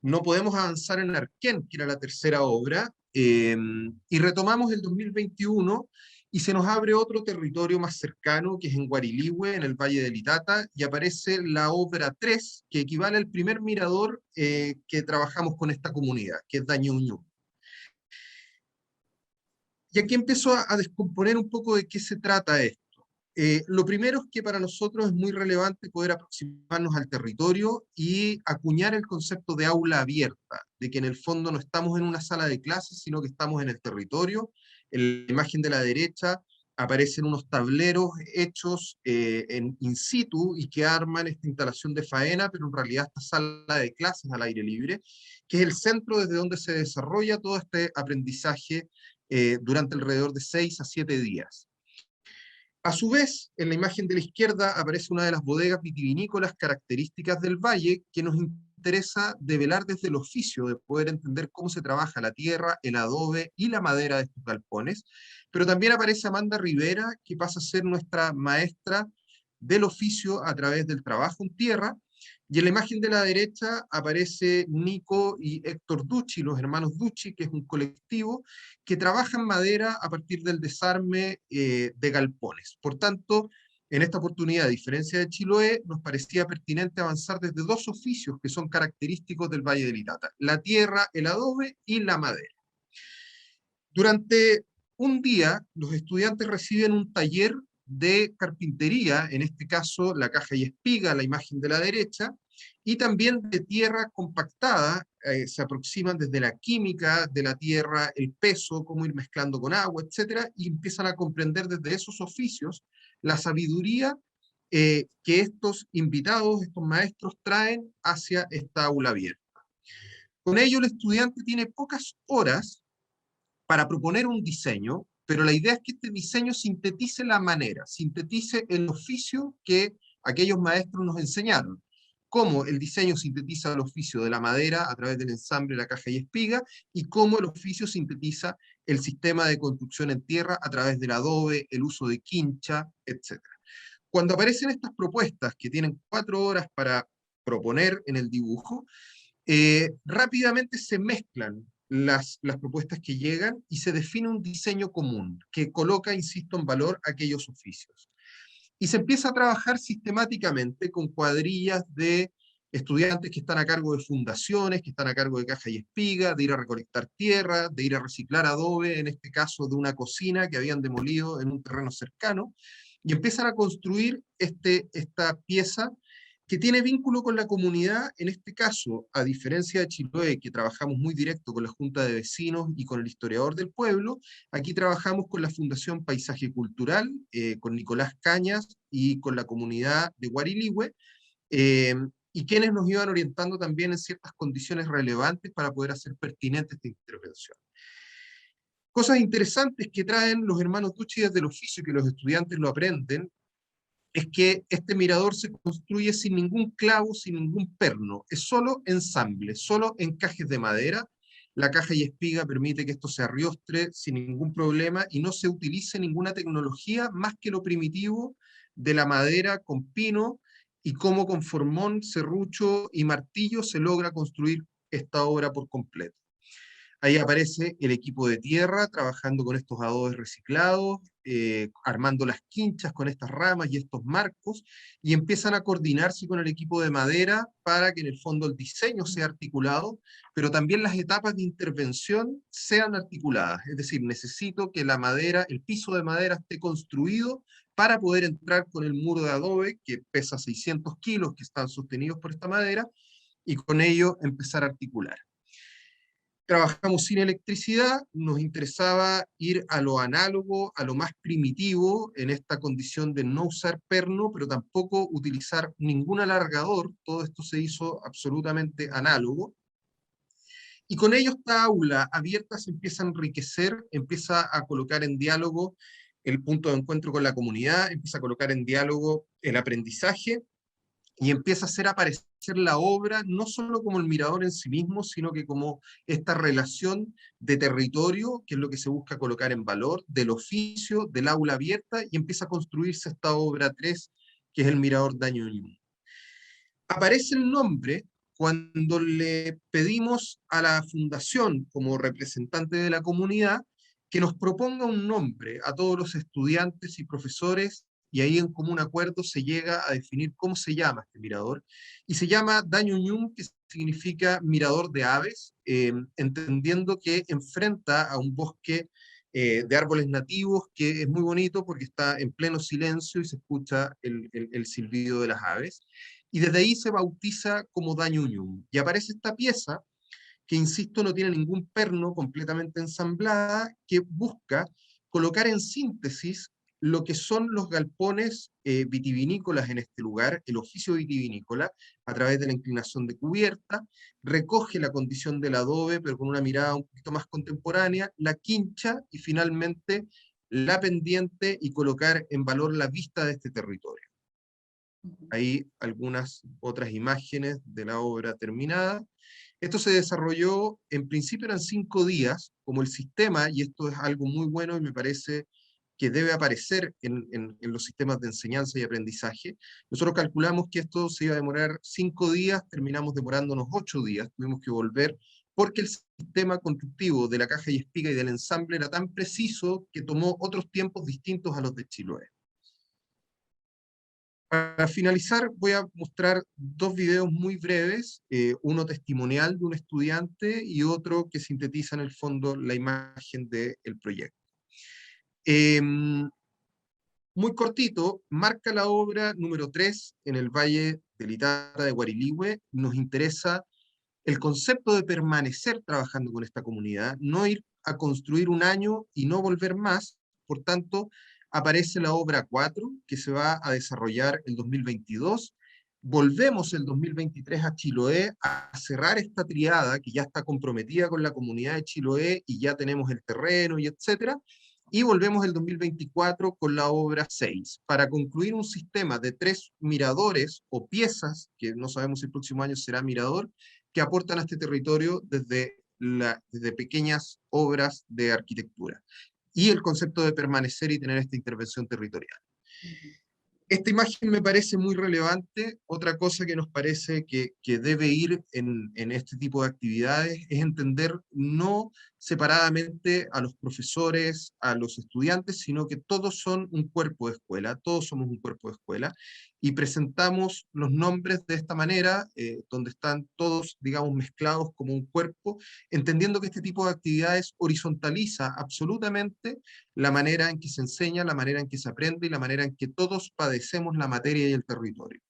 no podemos avanzar en Arquén, que era la tercera obra, y retomamos el 2021, y se nos abre otro territorio más cercano, que es en Guarilihue, en el Valle del Itata, y aparece la obra 3, que equivale al primer mirador que trabajamos con esta comunidad, que es Dañuñu. Y aquí empezó a descomponer un poco de qué se trata esto. Lo primero es que para nosotros es muy relevante poder aproximarnos al territorio y acuñar el concepto de aula abierta, de que en el fondo no estamos en una sala de clases, sino que estamos en el territorio. En la imagen de la derecha aparecen unos tableros hechos in situ y que arman esta instalación de faena, pero en realidad esta sala de clases al aire libre, que es el centro desde donde se desarrolla todo este aprendizaje durante alrededor de 6 a 7 días. A su vez, en la imagen de la izquierda aparece una de las bodegas vitivinícolas características del valle, que nos interesa develar desde el oficio, de poder entender cómo se trabaja la tierra, el adobe y la madera de estos galpones. Pero también aparece Amanda Rivera, que pasa a ser nuestra maestra del oficio a través del trabajo en tierra. Y en la imagen de la derecha aparece Nico y Héctor Ducci, los hermanos Ducci, que es un colectivo que trabaja en madera a partir del desarme de galpones. Por tanto, en esta oportunidad, a diferencia de Chiloé, nos parecía pertinente avanzar desde dos oficios que son característicos del Valle del Itata: la tierra, el adobe, y la madera. Durante un día, los estudiantes reciben un taller de carpintería, en este caso la caja y espiga, la imagen de la derecha, y también de tierra compactada. Se aproximan desde la química de la tierra, el peso, cómo ir mezclando con agua, etcétera, y empiezan a comprender desde esos oficios la sabiduría que estos invitados, estos maestros, traen hacia esta aula abierta. Con ello, el estudiante tiene pocas horas para proponer un diseño, pero la idea es que este diseño sintetice la manera, sintetice el oficio que aquellos maestros nos enseñaron. Cómo el diseño sintetiza el oficio de la madera a través del ensamble, la caja y espiga, y cómo el oficio sintetiza el sistema de construcción en tierra a través del adobe, el uso de quincha, etc. Cuando aparecen estas propuestas, que tienen 4 horas para proponer en el dibujo, rápidamente se mezclan las propuestas que llegan y se define un diseño común que coloca, insisto, en valor aquellos oficios. Y se empieza a trabajar sistemáticamente con cuadrillas de estudiantes que están a cargo de fundaciones, que están a cargo de caja y espiga, de ir a recolectar tierra, de ir a reciclar adobe, en este caso de una cocina que habían demolido en un terreno cercano, y empiezan a construir esta pieza que tiene vínculo con la comunidad. En este caso, a diferencia de Chiloé, que trabajamos muy directo con la Junta de Vecinos y con el historiador del pueblo, aquí trabajamos con la Fundación Paisaje Cultural, con Nicolás Cañas y con la comunidad de Guarilihue, y quienes nos iban orientando también en ciertas condiciones relevantes para poder hacer pertinente esta intervención. Cosas interesantes que traen los hermanos Tucci desde el oficio y que los estudiantes lo aprenden, es que este mirador se construye sin ningún clavo, sin ningún perno, es solo ensamble, solo encajes de madera. La caja y espiga permite que esto se arriostre sin ningún problema y no se utilice ninguna tecnología más que lo primitivo de la madera con pino, y cómo con formón, serrucho y martillo se logra construir esta obra por completo. Ahí aparece el equipo de tierra trabajando con estos adobes reciclados, armando las quinchas con estas ramas y estos marcos, y empiezan a coordinarse con el equipo de madera para que en el fondo el diseño sea articulado, pero también las etapas de intervención sean articuladas. Es decir, necesito que la madera, el piso de madera esté construido para poder entrar con el muro de adobe, que pesa 600 kilos, que están sostenidos por esta madera, y con ello empezar a articular. Trabajamos sin electricidad, nos interesaba ir a lo análogo, a lo más primitivo, en esta condición de no usar perno, pero tampoco utilizar ningún alargador. Todo esto se hizo absolutamente análogo. Y con ello esta aula abierta se empieza a enriquecer, empieza a colocar en diálogo el punto de encuentro con la comunidad, empieza a colocar en diálogo el aprendizaje, y empieza a hacer aparecer la obra no solo como el mirador en sí mismo, sino que como esta relación de territorio, que es lo que se busca colocar en valor, del oficio, del aula abierta, y empieza a construirse esta obra 3, que es el mirador Daño Ñum. Aparece el nombre cuando le pedimos a la fundación, como representante de la comunidad, que nos proponga un nombre a todos los estudiantes y profesores, y ahí en común acuerdo se llega a definir cómo se llama este mirador, y se llama Daño Ñum, que significa mirador de aves, entendiendo que enfrenta a un bosque de árboles nativos que es muy bonito porque está en pleno silencio y se escucha el silbido de las aves, y desde ahí se bautiza como Daño Ñum. Y aparece esta pieza que, insisto, no tiene ningún perno, completamente ensamblada, que busca colocar en síntesis lo que son los galpones vitivinícolas en este lugar, el oficio vitivinícola, a través de la inclinación de cubierta, recoge la condición del adobe, pero con una mirada un poquito más contemporánea, la quincha y finalmente la pendiente, y colocar en valor la vista de este territorio. Hay algunas otras imágenes de la obra terminada. Esto se desarrolló, en principio eran 5 días, como el sistema, y esto es algo muy bueno y me parece que debe aparecer en los sistemas de enseñanza y aprendizaje. Nosotros calculamos que esto se iba a demorar 5 días, terminamos demorándonos 8 días, tuvimos que volver, porque el sistema constructivo de la caja y espiga y del ensamble era tan preciso que tomó otros tiempos distintos a los de Chiloé. Para finalizar, voy a mostrar 2 videos muy breves, uno testimonial de un estudiante y otro que sintetiza en el fondo la imagen del proyecto. Muy cortito, marca la obra número 3 en el Valle del Itata de Guarilihue. Nos interesa el concepto de permanecer trabajando con esta comunidad, no ir a construir un año y no volver más. Por tanto, aparece la obra 4, que se va a desarrollar el 2022. Volvemos el 2023 a Chiloé a cerrar esta triada que ya está comprometida con la comunidad de Chiloé y ya tenemos el terreno y etcétera. Y volvemos el 2024 con la obra 6, para concluir un sistema de 3 miradores o piezas, que no sabemos si el próximo año será mirador, que aportan a este territorio desde pequeñas obras de arquitectura. Y el concepto de permanecer y tener esta intervención territorial. Esta imagen me parece muy relevante. Otra cosa que nos parece que debe ir en este tipo de actividades es entender no separadamente a los profesores, a los estudiantes, sino que todos son un cuerpo de escuela, todos somos un cuerpo de escuela, y presentamos los nombres de esta manera, donde están todos, digamos, mezclados como un cuerpo, entendiendo que este tipo de actividades horizontaliza absolutamente la manera en que se enseña, la manera en que se aprende y la manera en que todos padecemos la materia y el territorio.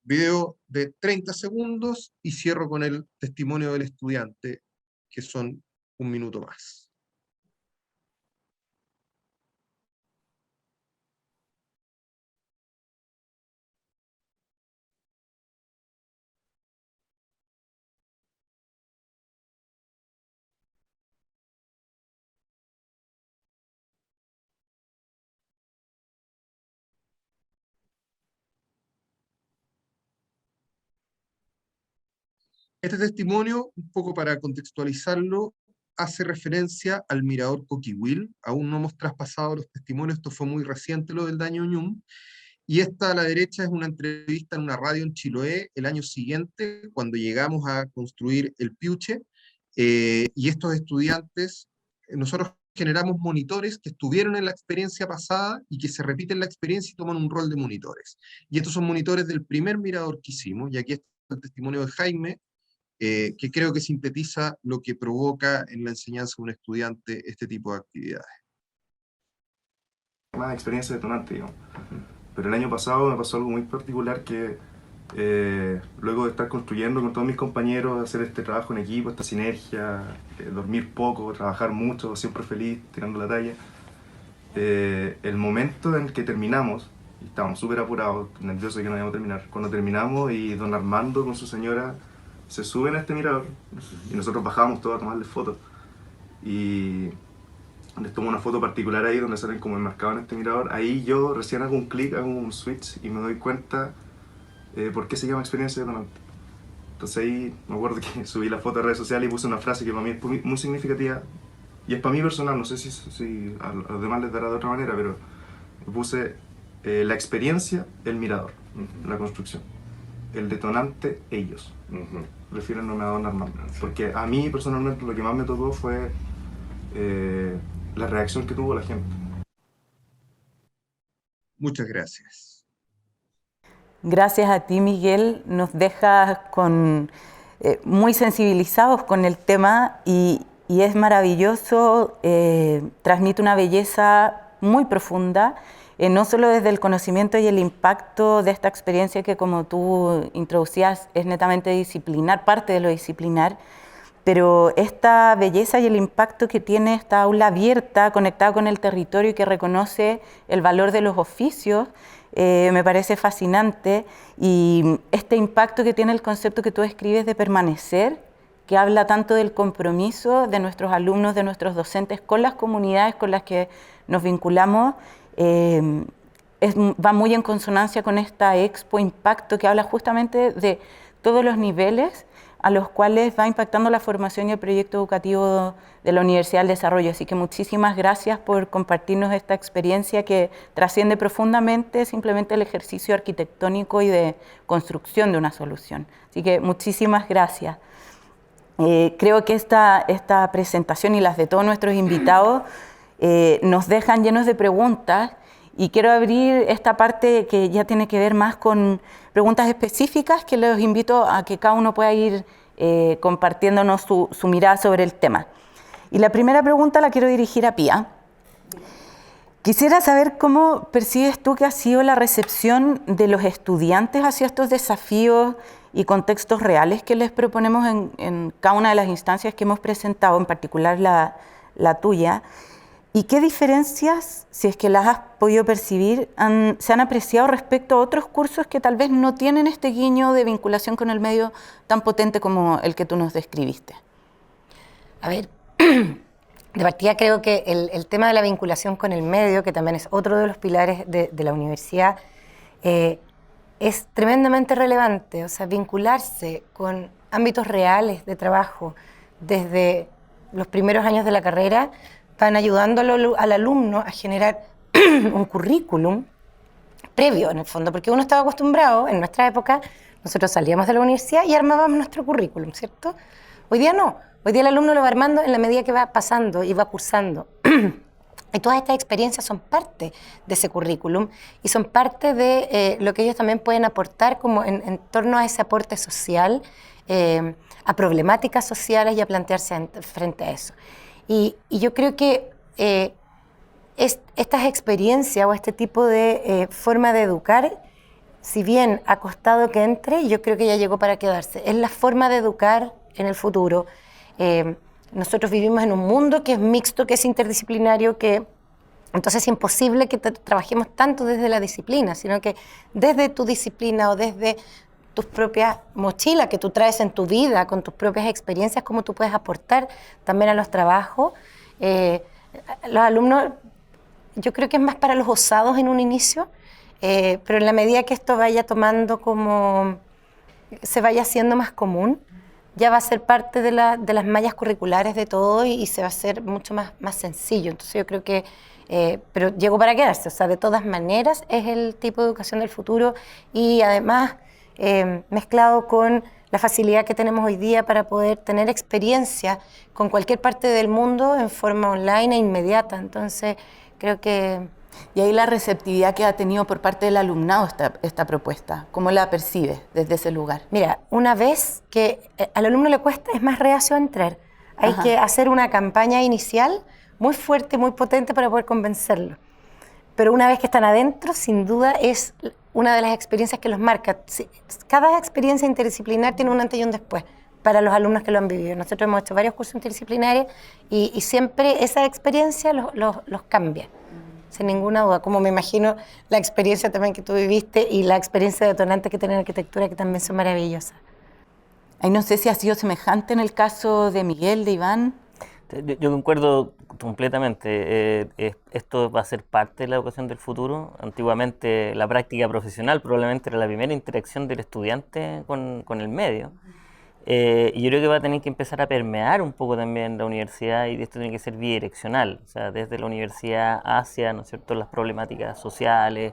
Video de 30 segundos y cierro con el testimonio del estudiante, que son 1 minuto más. Este testimonio, un poco para contextualizarlo, hace referencia al mirador Coquihue. Aún no hemos traspasado los testimonios, esto fue muy reciente lo del daño Ñum. Y esta a la derecha es una entrevista en una radio en Chiloé el año siguiente, cuando llegamos a construir el Piuche, y estos estudiantes, nosotros generamos monitores que estuvieron en la experiencia pasada y que se repiten la experiencia y toman un rol de monitores. Y estos son monitores del primer mirador que hicimos, y aquí está el testimonio de Jaime, que creo que sintetiza lo que provoca en la enseñanza de un estudiante este tipo de actividades. Una experiencia detonante, digamos. Pero el año pasado me pasó algo muy particular que luego de estar construyendo con todos mis compañeros, hacer este trabajo en equipo, esta sinergia, dormir poco, trabajar mucho, siempre feliz, tirando la talla, el momento en que terminamos, y estábamos súper apurados, nerviosos de que no íbamos a terminar, cuando terminamos y don Armando con su señora se suben a este mirador y nosotros bajamos todos a tomarles fotos, y les tomo una foto particular ahí donde salen como enmarcados en este mirador. Ahí yo recién hago un clic, hago un switch y me doy cuenta por qué se llama experiencia detonante. Entonces ahí me acuerdo que subí la foto a redes sociales y puse una frase que para mí es muy significativa y es para mí personal, no sé si a los demás les dará de otra manera, pero puse la experiencia, el mirador, la construcción, el detonante, ellos. Refiriéndome a don Armando, porque a mí personalmente lo que más me tocó fue la reacción que tuvo la gente. Muchas gracias. Gracias a ti, Miguel. Nos dejas muy sensibilizados con el tema y es maravilloso, transmite una belleza muy profunda, no solo desde el conocimiento y el impacto de esta experiencia que, como tú introducías, es netamente disciplinar, parte de lo disciplinar, pero esta belleza y el impacto que tiene esta aula abierta, conectada con el territorio y que reconoce el valor de los oficios, me parece fascinante. Y este impacto que tiene el concepto que tú describes de permanecer, que habla tanto del compromiso de nuestros alumnos, de nuestros docentes con las comunidades con las que nos vinculamos, va muy en consonancia con esta Expo Impacto que habla justamente de todos los niveles a los cuales va impactando la formación y el proyecto educativo de la Universidad del Desarrollo. Así que muchísimas gracias por compartirnos esta experiencia que trasciende profundamente simplemente el ejercicio arquitectónico y de construcción de una solución. Así que muchísimas gracias. Creo que esta presentación y las de todos nuestros invitados nos dejan llenos de preguntas y quiero abrir esta parte que ya tiene que ver más con preguntas específicas que los invito a que cada uno pueda ir compartiéndonos su mirada sobre el tema. Y la primera pregunta la quiero dirigir a Pía. Quisiera saber cómo percibes tú que ha sido la recepción de los estudiantes hacia estos desafíos y contextos reales que les proponemos en cada una de las instancias que hemos presentado, en particular la tuya. ¿Y qué diferencias, si es que las has podido percibir, se han apreciado respecto a otros cursos que tal vez no tienen este guiño de vinculación con el medio tan potente como el que tú nos describiste? A ver, de partida creo que el tema de la vinculación con el medio, que también es otro de los pilares de la universidad, es tremendamente relevante. O sea, vincularse con ámbitos reales de trabajo desde los primeros años de la carrera van ayudando al alumno a generar un currículum previo, en el fondo, porque uno estaba acostumbrado, en nuestra época, nosotros salíamos de la universidad y armábamos nuestro currículum, ¿cierto? Hoy día no. Hoy día el alumno lo va armando en la medida que va pasando y va cursando. Y todas estas experiencias son parte de ese currículum y son parte de lo que ellos también pueden aportar como en torno a ese aporte social, a problemáticas sociales y a plantearse frente a eso. Y yo creo que estas experiencias o este tipo de forma de educar, si bien ha costado que entre, yo creo que ya llegó para quedarse. Es la forma de educar en el futuro. Nosotros vivimos en un mundo que es mixto, que es interdisciplinario, que entonces es imposible que trabajemos tanto desde la disciplina, sino que desde tu disciplina o desde tus propias mochilas que tú traes en tu vida, con tus propias experiencias, cómo tú puedes aportar también a los trabajos. Los alumnos, yo creo que es más para los osados en un inicio, pero en la medida que esto vaya tomando como, se vaya haciendo más común, ya va a ser parte de las mallas curriculares de todo y se va a hacer mucho más sencillo. Entonces yo creo que, pero llegó para quedarse, o sea, de todas maneras es el tipo de educación del futuro y además mezclado con la facilidad que tenemos hoy día para poder tener experiencia con cualquier parte del mundo en forma online e inmediata. Entonces creo que... Y ahí la receptividad que ha tenido por parte del alumnado esta propuesta, ¿cómo la percibe desde ese lugar? Mira, una vez que al alumno le cuesta, es más reacio a entrar. Hay que hacer una campaña inicial muy fuerte, muy potente para poder convencerlo. Pero una vez que están adentro, sin duda es una de las experiencias que los marca. Cada experiencia interdisciplinar tiene un antes y un después para los alumnos que lo han vivido. Nosotros hemos hecho varios cursos interdisciplinarios y siempre esa experiencia los cambia. Sin ninguna duda, como me imagino la experiencia también que tú viviste y la experiencia detonante que tiene en arquitectura, que también son maravillosas. Ay, no sé si ha sido semejante en el caso de Miguel, de Iván. Yo concuerdo completamente. Esto va a ser parte de la educación del futuro. Antiguamente la práctica profesional probablemente era la primera interacción del estudiante con el medio. Y yo creo que va a tener que empezar a permear un poco también la universidad y esto tiene que ser bidireccional, o sea, desde la universidad hacia, ¿no es cierto?, las problemáticas sociales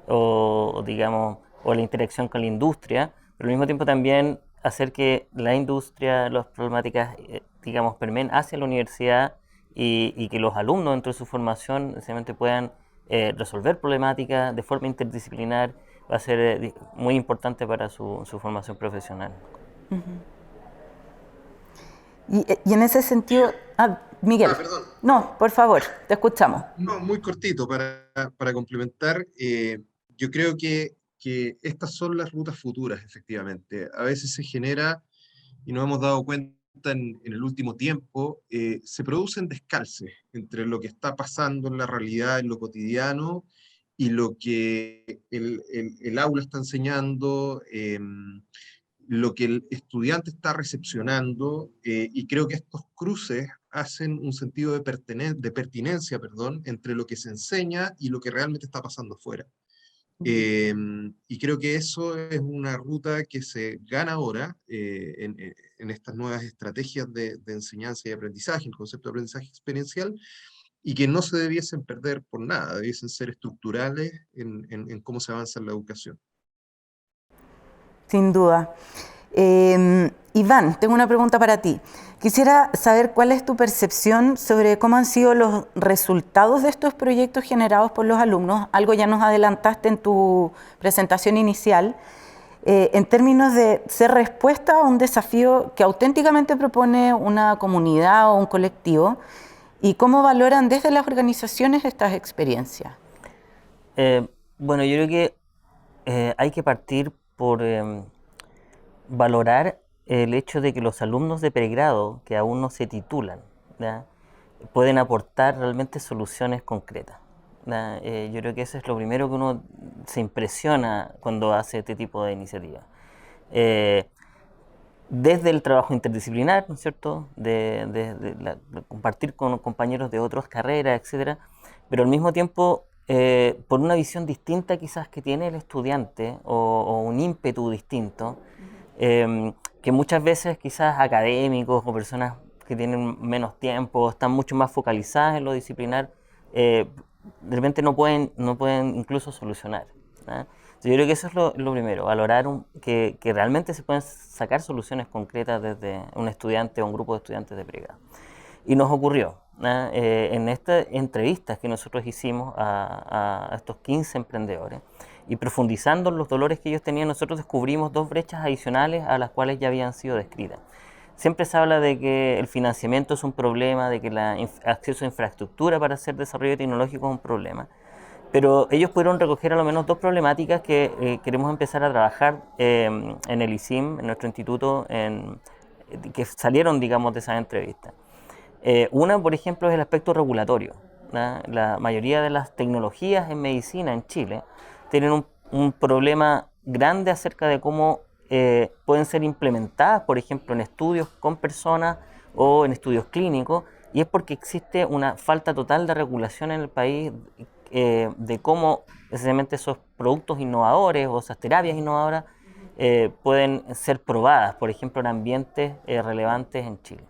o digamos, o la interacción con la industria, pero al mismo tiempo también hacer que la industria, las problemáticas, digamos, permeen hacia la universidad y que los alumnos dentro de su formación sencillamente puedan resolver problemáticas de forma interdisciplinar, va a ser muy importante para su formación profesional. Y en ese sentido, Miguel, perdón. No, por favor, te escuchamos. No, muy cortito para complementar. Yo creo que estas son las rutas futuras, efectivamente. A veces se genera, y nos hemos dado cuenta en el último tiempo, se producen descalces entre lo que está pasando en la realidad, en lo cotidiano, y lo que el aula está enseñando, lo que el estudiante está recepcionando, y creo que estos cruces hacen un sentido de pertinencia, perdón, entre lo que se enseña y lo que realmente está pasando fuera. Y creo que eso es una ruta que se gana ahora en estas nuevas estrategias de enseñanza y aprendizaje, el concepto de aprendizaje experiencial, y que no se debiesen perder por nada, debiesen ser estructurales en cómo se avanza en la educación. Sin duda. Iván, tengo una pregunta para ti. Quisiera saber cuál es tu percepción sobre cómo han sido los resultados de estos proyectos generados por los alumnos. Algo ya nos adelantaste en tu presentación inicial, en términos de ser respuesta a un desafío que auténticamente propone una comunidad o un colectivo, y cómo valoran desde las organizaciones estas experiencias. Bueno, yo creo que hay que partir por valorar el hecho de que los alumnos de pregrado que aún no se titulan, ¿ya?, pueden aportar realmente soluciones concretas, ¿ya? Yo creo que eso es lo primero que uno se impresiona cuando hace este tipo de iniciativas. Desde el trabajo interdisciplinar, ¿no es cierto?, de compartir con compañeros de otras carreras, etcétera, pero al mismo tiempo por una visión distinta quizás que tiene el estudiante o un ímpetu distinto, que muchas veces quizás académicos o personas que tienen menos tiempo, están mucho más focalizadas en lo disciplinar, de repente no pueden incluso solucionar, ¿eh? Yo creo que eso es lo primero, valorar que realmente se pueden sacar soluciones concretas desde un estudiante o un grupo de estudiantes de pregrado. Y nos ocurrió, ¿no? En estas entrevistas que nosotros hicimos a estos 15 emprendedores y profundizando en los dolores que ellos tenían, nosotros descubrimos dos brechas adicionales a las cuales ya habían sido descritas. Siempre se habla de que el financiamiento es un problema, de que el acceso a infraestructura para hacer desarrollo tecnológico es un problema, pero ellos pudieron recoger a lo menos dos problemáticas que queremos empezar a trabajar en el ISIM, en nuestro instituto, que salieron, digamos, de esa entrevista. Una, por ejemplo, es el aspecto regulatorio, ¿no? La mayoría de las tecnologías en medicina en Chile tienen un problema grande acerca de cómo pueden ser implementadas, por ejemplo, en estudios con personas o en estudios clínicos, y es porque existe una falta total de regulación en el país de cómo precisamente esos productos innovadores o esas terapias innovadoras pueden ser probadas, por ejemplo, en ambientes relevantes en Chile.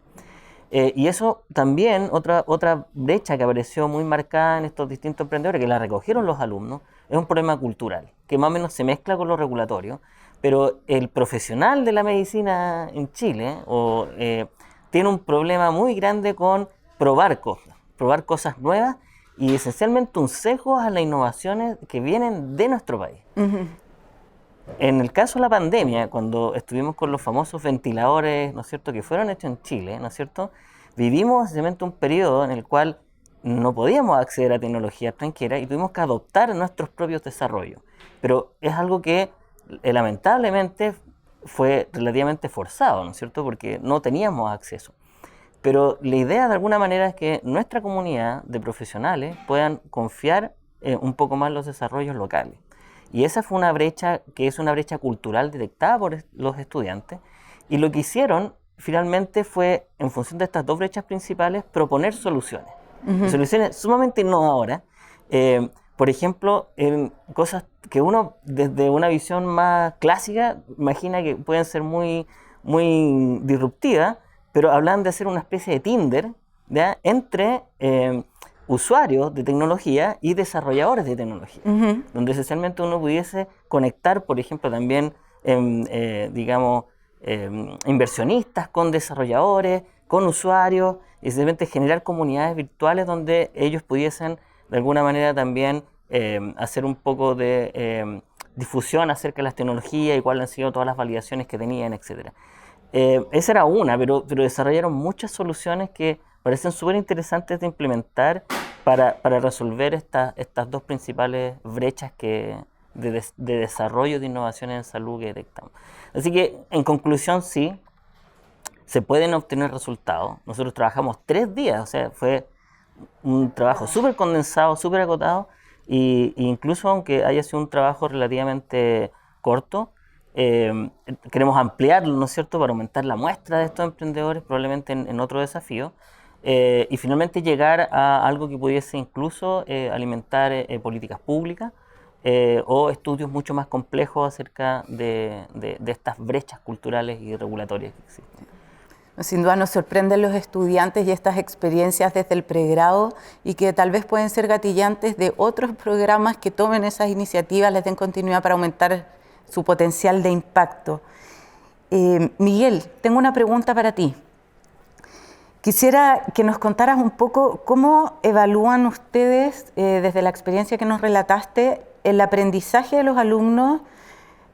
Y eso también, otra brecha que apareció muy marcada en estos distintos emprendedores, que la recogieron los alumnos, es un problema cultural, que más o menos se mezcla con lo regulatorio, pero el profesional de la medicina en Chile tiene un problema muy grande con probar cosas nuevas y esencialmente un sesgo a las innovaciones que vienen de nuestro país. En el caso de la pandemia, cuando estuvimos con los famosos ventiladores, ¿no es cierto?, que fueron hechos en Chile, ¿no es cierto?, vivimos esencialmente un periodo en el cual no podíamos acceder a tecnología extranjera y tuvimos que adoptar nuestros propios desarrollos. Pero es algo que lamentablemente fue relativamente forzado, ¿no es cierto?, porque no teníamos acceso. Pero la idea de alguna manera es que nuestra comunidad de profesionales puedan confiar un poco más en los desarrollos locales. Y esa fue una brecha que es una brecha cultural detectada por los estudiantes. Y lo que hicieron finalmente fue, en función de estas dos brechas principales, proponer soluciones. Soluciones sumamente innovadoras. Por ejemplo, en cosas que uno desde una visión más clásica imagina que pueden ser muy, muy disruptivas, pero hablan de hacer una especie de Tinder, ¿ya?, entre usuarios de tecnología y desarrolladores de tecnología, donde esencialmente uno pudiese conectar, por ejemplo, también, digamos, inversionistas con desarrolladores, con usuarios, y simplemente generar comunidades virtuales donde ellos pudiesen, de alguna manera, también hacer un poco de difusión acerca de las tecnologías y cuáles han sido todas las validaciones que tenían, etc. Esa era una, pero desarrollaron muchas soluciones que parecen súper interesantes de implementar para resolver estas dos principales brechas de desarrollo de innovaciones en salud que detectamos. Así que, en conclusión, sí, se pueden obtener resultados. Nosotros trabajamos 3 días, o sea, fue un trabajo súper condensado, súper acotado, e incluso aunque haya sido un trabajo relativamente corto, queremos ampliarlo, ¿no es cierto?, para aumentar la muestra de estos emprendedores, probablemente en otro desafío, y finalmente llegar a algo que pudiese incluso alimentar políticas públicas o estudios mucho más complejos acerca de estas brechas culturales y regulatorias que existen. Sin duda nos sorprenden los estudiantes y estas experiencias desde el pregrado y que tal vez pueden ser gatillantes de otros programas que tomen esas iniciativas, les den continuidad para aumentar su potencial de impacto. Miguel, tengo una pregunta para ti. Quisiera que nos contaras un poco cómo evalúan ustedes, desde la experiencia que nos relataste, el aprendizaje de los alumnos,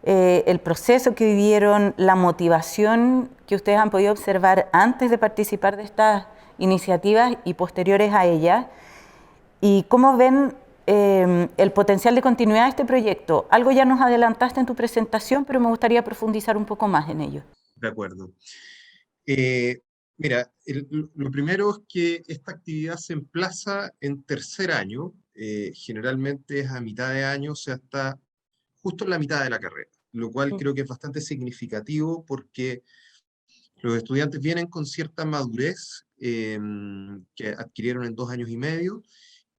el proceso que vivieron, la motivación que ustedes han podido observar antes de participar de estas iniciativas y posteriores a ellas, y cómo ven el potencial de continuidad de este proyecto. Algo ya nos adelantaste en tu presentación, pero me gustaría profundizar un poco más en ello. De acuerdo. Mira, lo primero es que esta actividad se emplaza en tercer año, generalmente es a mitad de año, o sea, está justo en la mitad de la carrera, lo cual creo que es bastante significativo porque los estudiantes vienen con cierta madurez que adquirieron en 2 años y medio,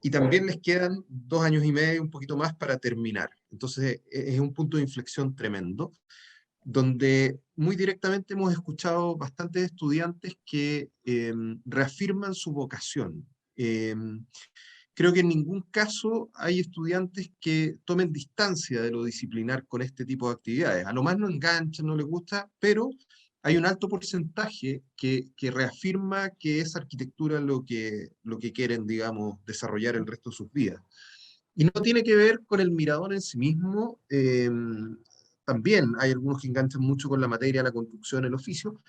y también les quedan 2 años y medio, un poquito más para terminar. Entonces es un punto de inflexión tremendo, donde muy directamente hemos escuchado bastantes estudiantes que reafirman su vocación. Creo que en ningún caso hay estudiantes que tomen distancia de lo disciplinar con este tipo de actividades. A lo más no enganchan, no les gusta, pero hay un alto porcentaje que reafirma que es arquitectura lo que quieren, digamos, desarrollar el resto de sus vidas. Y no tiene que ver con el mirador en sí mismo. También hay algunos que enganchan mucho con la materia, la construcción, el oficio,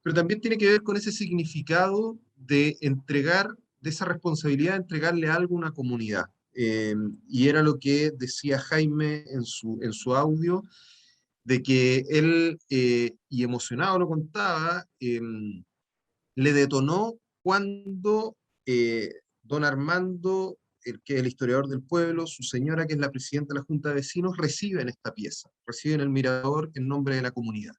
pero también tiene que ver con ese significado de entregar, de esa responsabilidad de entregarle algo a una comunidad. Y era lo que decía Jaime en su audio, de que él, y emocionado lo contaba, le detonó cuando don Armando, el que es el historiador del pueblo, su señora, que es la presidenta de la Junta de Vecinos, reciben esta pieza, reciben el mirador en nombre de la comunidad.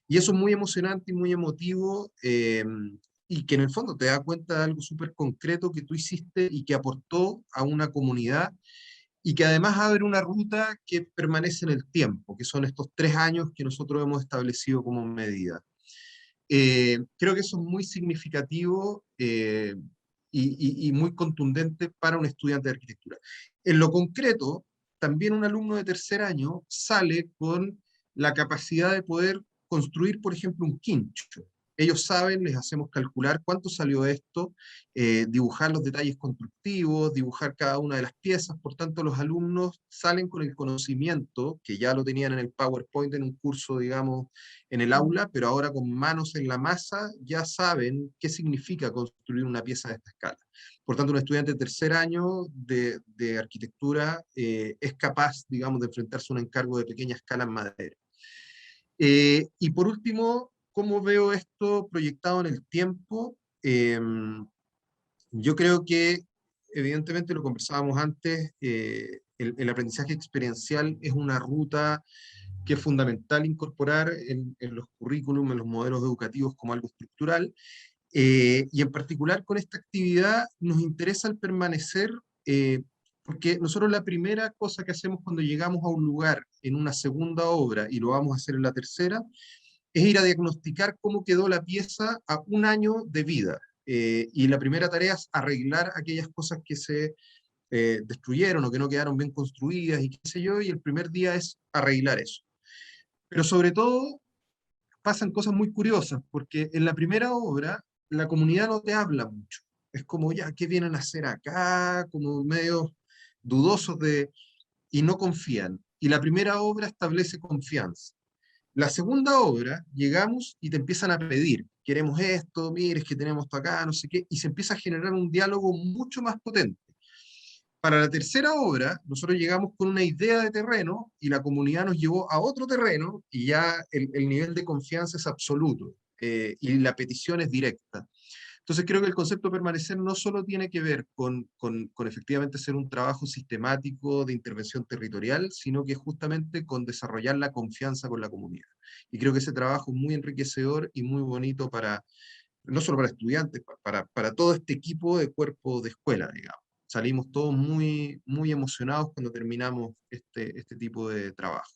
Y eso es muy emocionante y muy emotivo, y que en el fondo te da cuenta de algo súper concreto que tú hiciste y que aportó a una comunidad, y que además abre una ruta que permanece en el tiempo, que son estos 3 años que nosotros hemos establecido como medida. Creo que eso es muy significativo, y muy contundente para un estudiante de arquitectura. En lo concreto, también un alumno de tercer año sale con la capacidad de poder construir, por ejemplo, un quincho. Ellos saben, les hacemos calcular cuánto salió esto, dibujar los detalles constructivos, dibujar cada una de las piezas. Por tanto, los alumnos salen con el conocimiento, que ya lo tenían en el PowerPoint en un curso, digamos, en el aula, pero ahora con manos en la masa ya saben qué significa construir una pieza de esta escala. Por tanto, un estudiante de tercer año de arquitectura es capaz, digamos, de enfrentarse a un encargo de pequeña escala en madera. Y por último, ¿cómo veo esto proyectado en el tiempo? Yo creo que, evidentemente, lo conversábamos antes, el aprendizaje experiencial es una ruta que es fundamental incorporar en los currículum, en los modelos educativos como algo estructural, y en particular con esta actividad nos interesa el permanecer, porque nosotros la primera cosa que hacemos cuando llegamos a un lugar en una segunda obra, y lo vamos a hacer en la tercera, es ir a diagnosticar cómo quedó la pieza a 1 año de vida. Y la primera tarea es arreglar aquellas cosas que se destruyeron o que no quedaron bien construidas y qué sé yo, y el primer día es arreglar eso. Pero sobre todo pasan cosas muy curiosas, porque en la primera obra la comunidad no te habla mucho. Es como, ya, ¿qué vienen a hacer acá? Como medio dudosos y no confían. Y la primera obra establece confianza. La segunda obra, llegamos y te empiezan a pedir, queremos esto, mire, es que tenemos esto acá, no sé qué, y se empieza a generar un diálogo mucho más potente. Para la tercera obra, nosotros llegamos con una idea de terreno y la comunidad nos llevó a otro terreno y ya el nivel de confianza es absoluto, y la petición es directa. Entonces creo que el concepto de permanecer no solo tiene que ver con efectivamente ser un trabajo sistemático de intervención territorial, sino que justamente con desarrollar la confianza con la comunidad. Y creo que ese trabajo es muy enriquecedor y muy bonito no solo para estudiantes, para todo este equipo de cuerpo de escuela, digamos. Salimos todos muy, muy emocionados cuando terminamos este tipo de trabajo.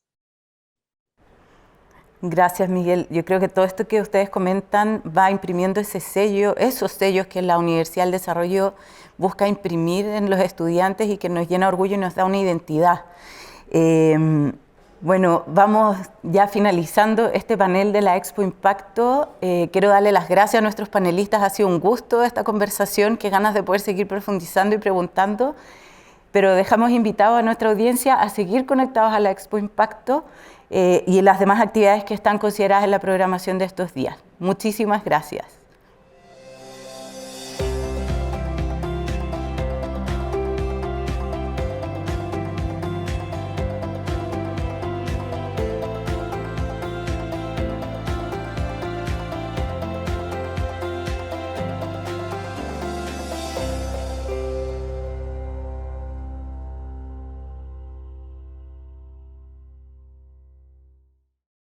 Gracias, Miguel. Yo creo que todo esto que ustedes comentan va imprimiendo ese sello, esos sellos que la Universidad del Desarrollo busca imprimir en los estudiantes y que nos llena de orgullo y nos da una identidad. Bueno, vamos ya finalizando este panel de la Expo Impacto. Quiero darle las gracias a nuestros panelistas. Ha sido un gusto esta conversación, qué ganas de poder seguir profundizando y preguntando. Pero dejamos invitados a nuestra audiencia a seguir conectados a la Expo Impacto y las demás actividades que están consideradas en la programación de estos días. Muchísimas gracias.